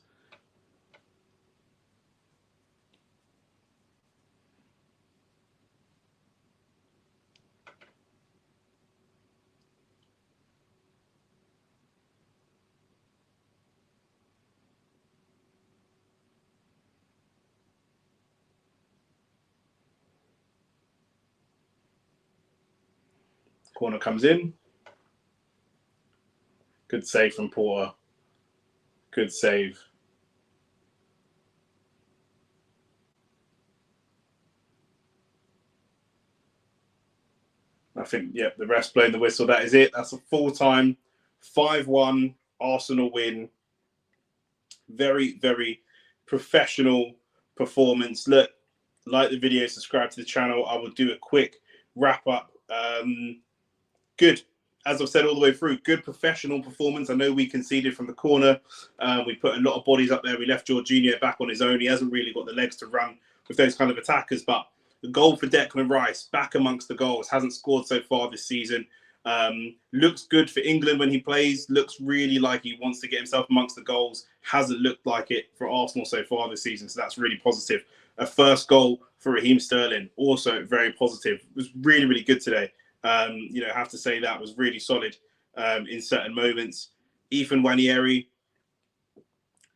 Corner comes in. Good save from Porter. Good save. I think, yeah, the ref's blowing the whistle. That is it. That's a full-time 5-1 Arsenal win. Very, very professional performance. Look, like the video, subscribe to the channel. I will do a quick wrap-up. Good. as I've said all the way through, good professional performance. I know we conceded from the corner. We put a lot of bodies up there. We left Jorginho back on his own. He hasn't really got the legs to run with those kind of attackers. But the goal for Declan Rice, back amongst the goals, hasn't scored so far this season. Looks good for England when he plays. Looks really like he wants to get himself amongst the goals. Hasn't looked like it for Arsenal so far this season. So that's really positive. A first goal for Raheem Sterling, also very positive. It was really, really good today. You know, I have to say that was really solid in certain moments. Ethan Wanieri,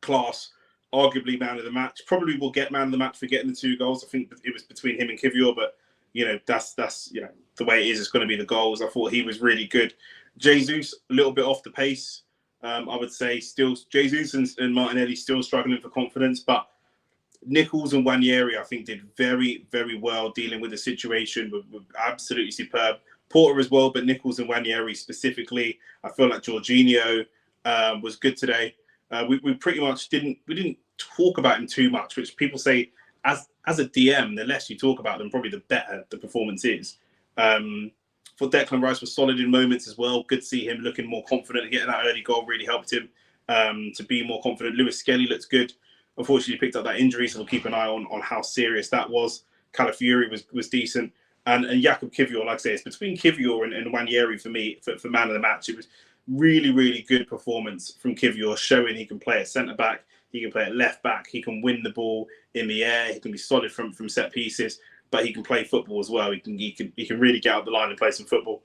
class, arguably man of the match. Probably will get man of the match for getting the 2 goals. I think it was between him and Kivior, but you know, that's you know, the way it is. It's going to be the goals. I thought he was really good. Jesus, a little bit off the pace. I would say still Jesus and Martinelli still struggling for confidence, but Nichols and Wanieri, I think, did very, very well dealing with the situation. Were absolutely superb. Porter as well, but Nichols and Wanieri specifically. I feel like Jorginho was good today. We pretty much didn't talk about him too much, which people say as a DM, the less you talk about them, probably the better the performance is. For Declan Rice was solid in moments as well. Good to see him looking more confident. Getting that early goal really helped him to be more confident. Lewis Skelly looked good. Unfortunately, he picked up that injury, so we'll keep an eye on how serious that was. Calafiori was decent. And Jakub Kivior, like I say, it's between Kivior and Wanieri for me, for man of the match. It was really, really good performance from Kivior, showing he can play at centre-back, he can play at left-back, he can win the ball in the air, he can be solid from set pieces, but he can play football as well. He can really get out the line and play some football.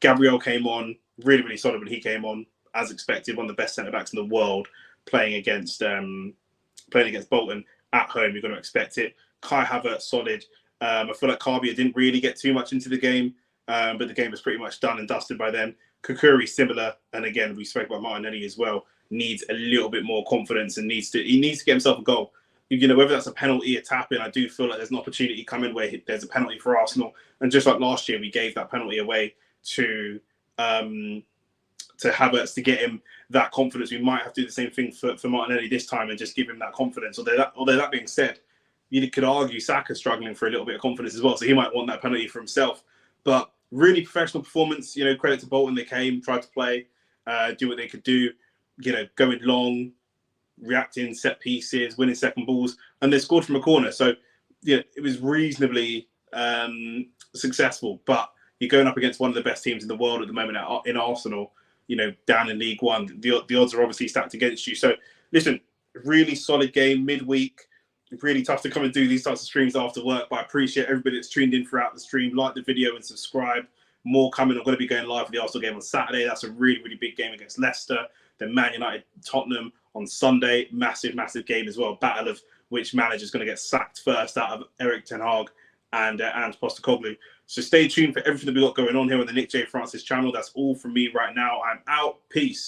Gabriel came on, really, really solid when he came on, as expected, one of the best centre-backs in the world, playing against Bolton at home. You're going to expect it. Kai Havertz, solid. I feel like Karbia didn't really get too much into the game, but the game was pretty much done and dusted by then. Kukuri, similar. And again, we spoke about Martinelli as well. Needs a little bit more confidence and needs to get himself a goal. You know, whether that's a penalty, a tap-in, I do feel like there's an opportunity coming where there's a penalty for Arsenal. And just like last year, we gave that penalty away to Havertz to get him that confidence. We might have to do the same thing for Martinelli this time and just give him that confidence. Although that being said, you could argue Saka's struggling for a little bit of confidence as well, so he might want that penalty for himself. But really professional performance. You know, credit to Bolton. They came, tried to play, do what they could do. You know, going long, reacting, set pieces, winning second balls, and they scored from a corner. So, yeah, it was reasonably successful. But you're going up against one of the best teams in the world at the moment in Arsenal. You know, down in League One, the odds are obviously stacked against you. So, listen, really solid game midweek. Really tough to come and do these types of streams after work, but I appreciate everybody that's tuned in throughout the stream. Like the video and subscribe. More coming. I'm going to be going live for the Arsenal game on Saturday. That's a really, really big game against Leicester. Then Man United, Tottenham on Sunday. Massive, massive game as well. Battle of which manager is going to get sacked first out of Eric Ten Hag and Postecoglou. So stay tuned for everything that we got going on here on the Nick J. Francis channel. That's all from me right now. I'm out. Peace.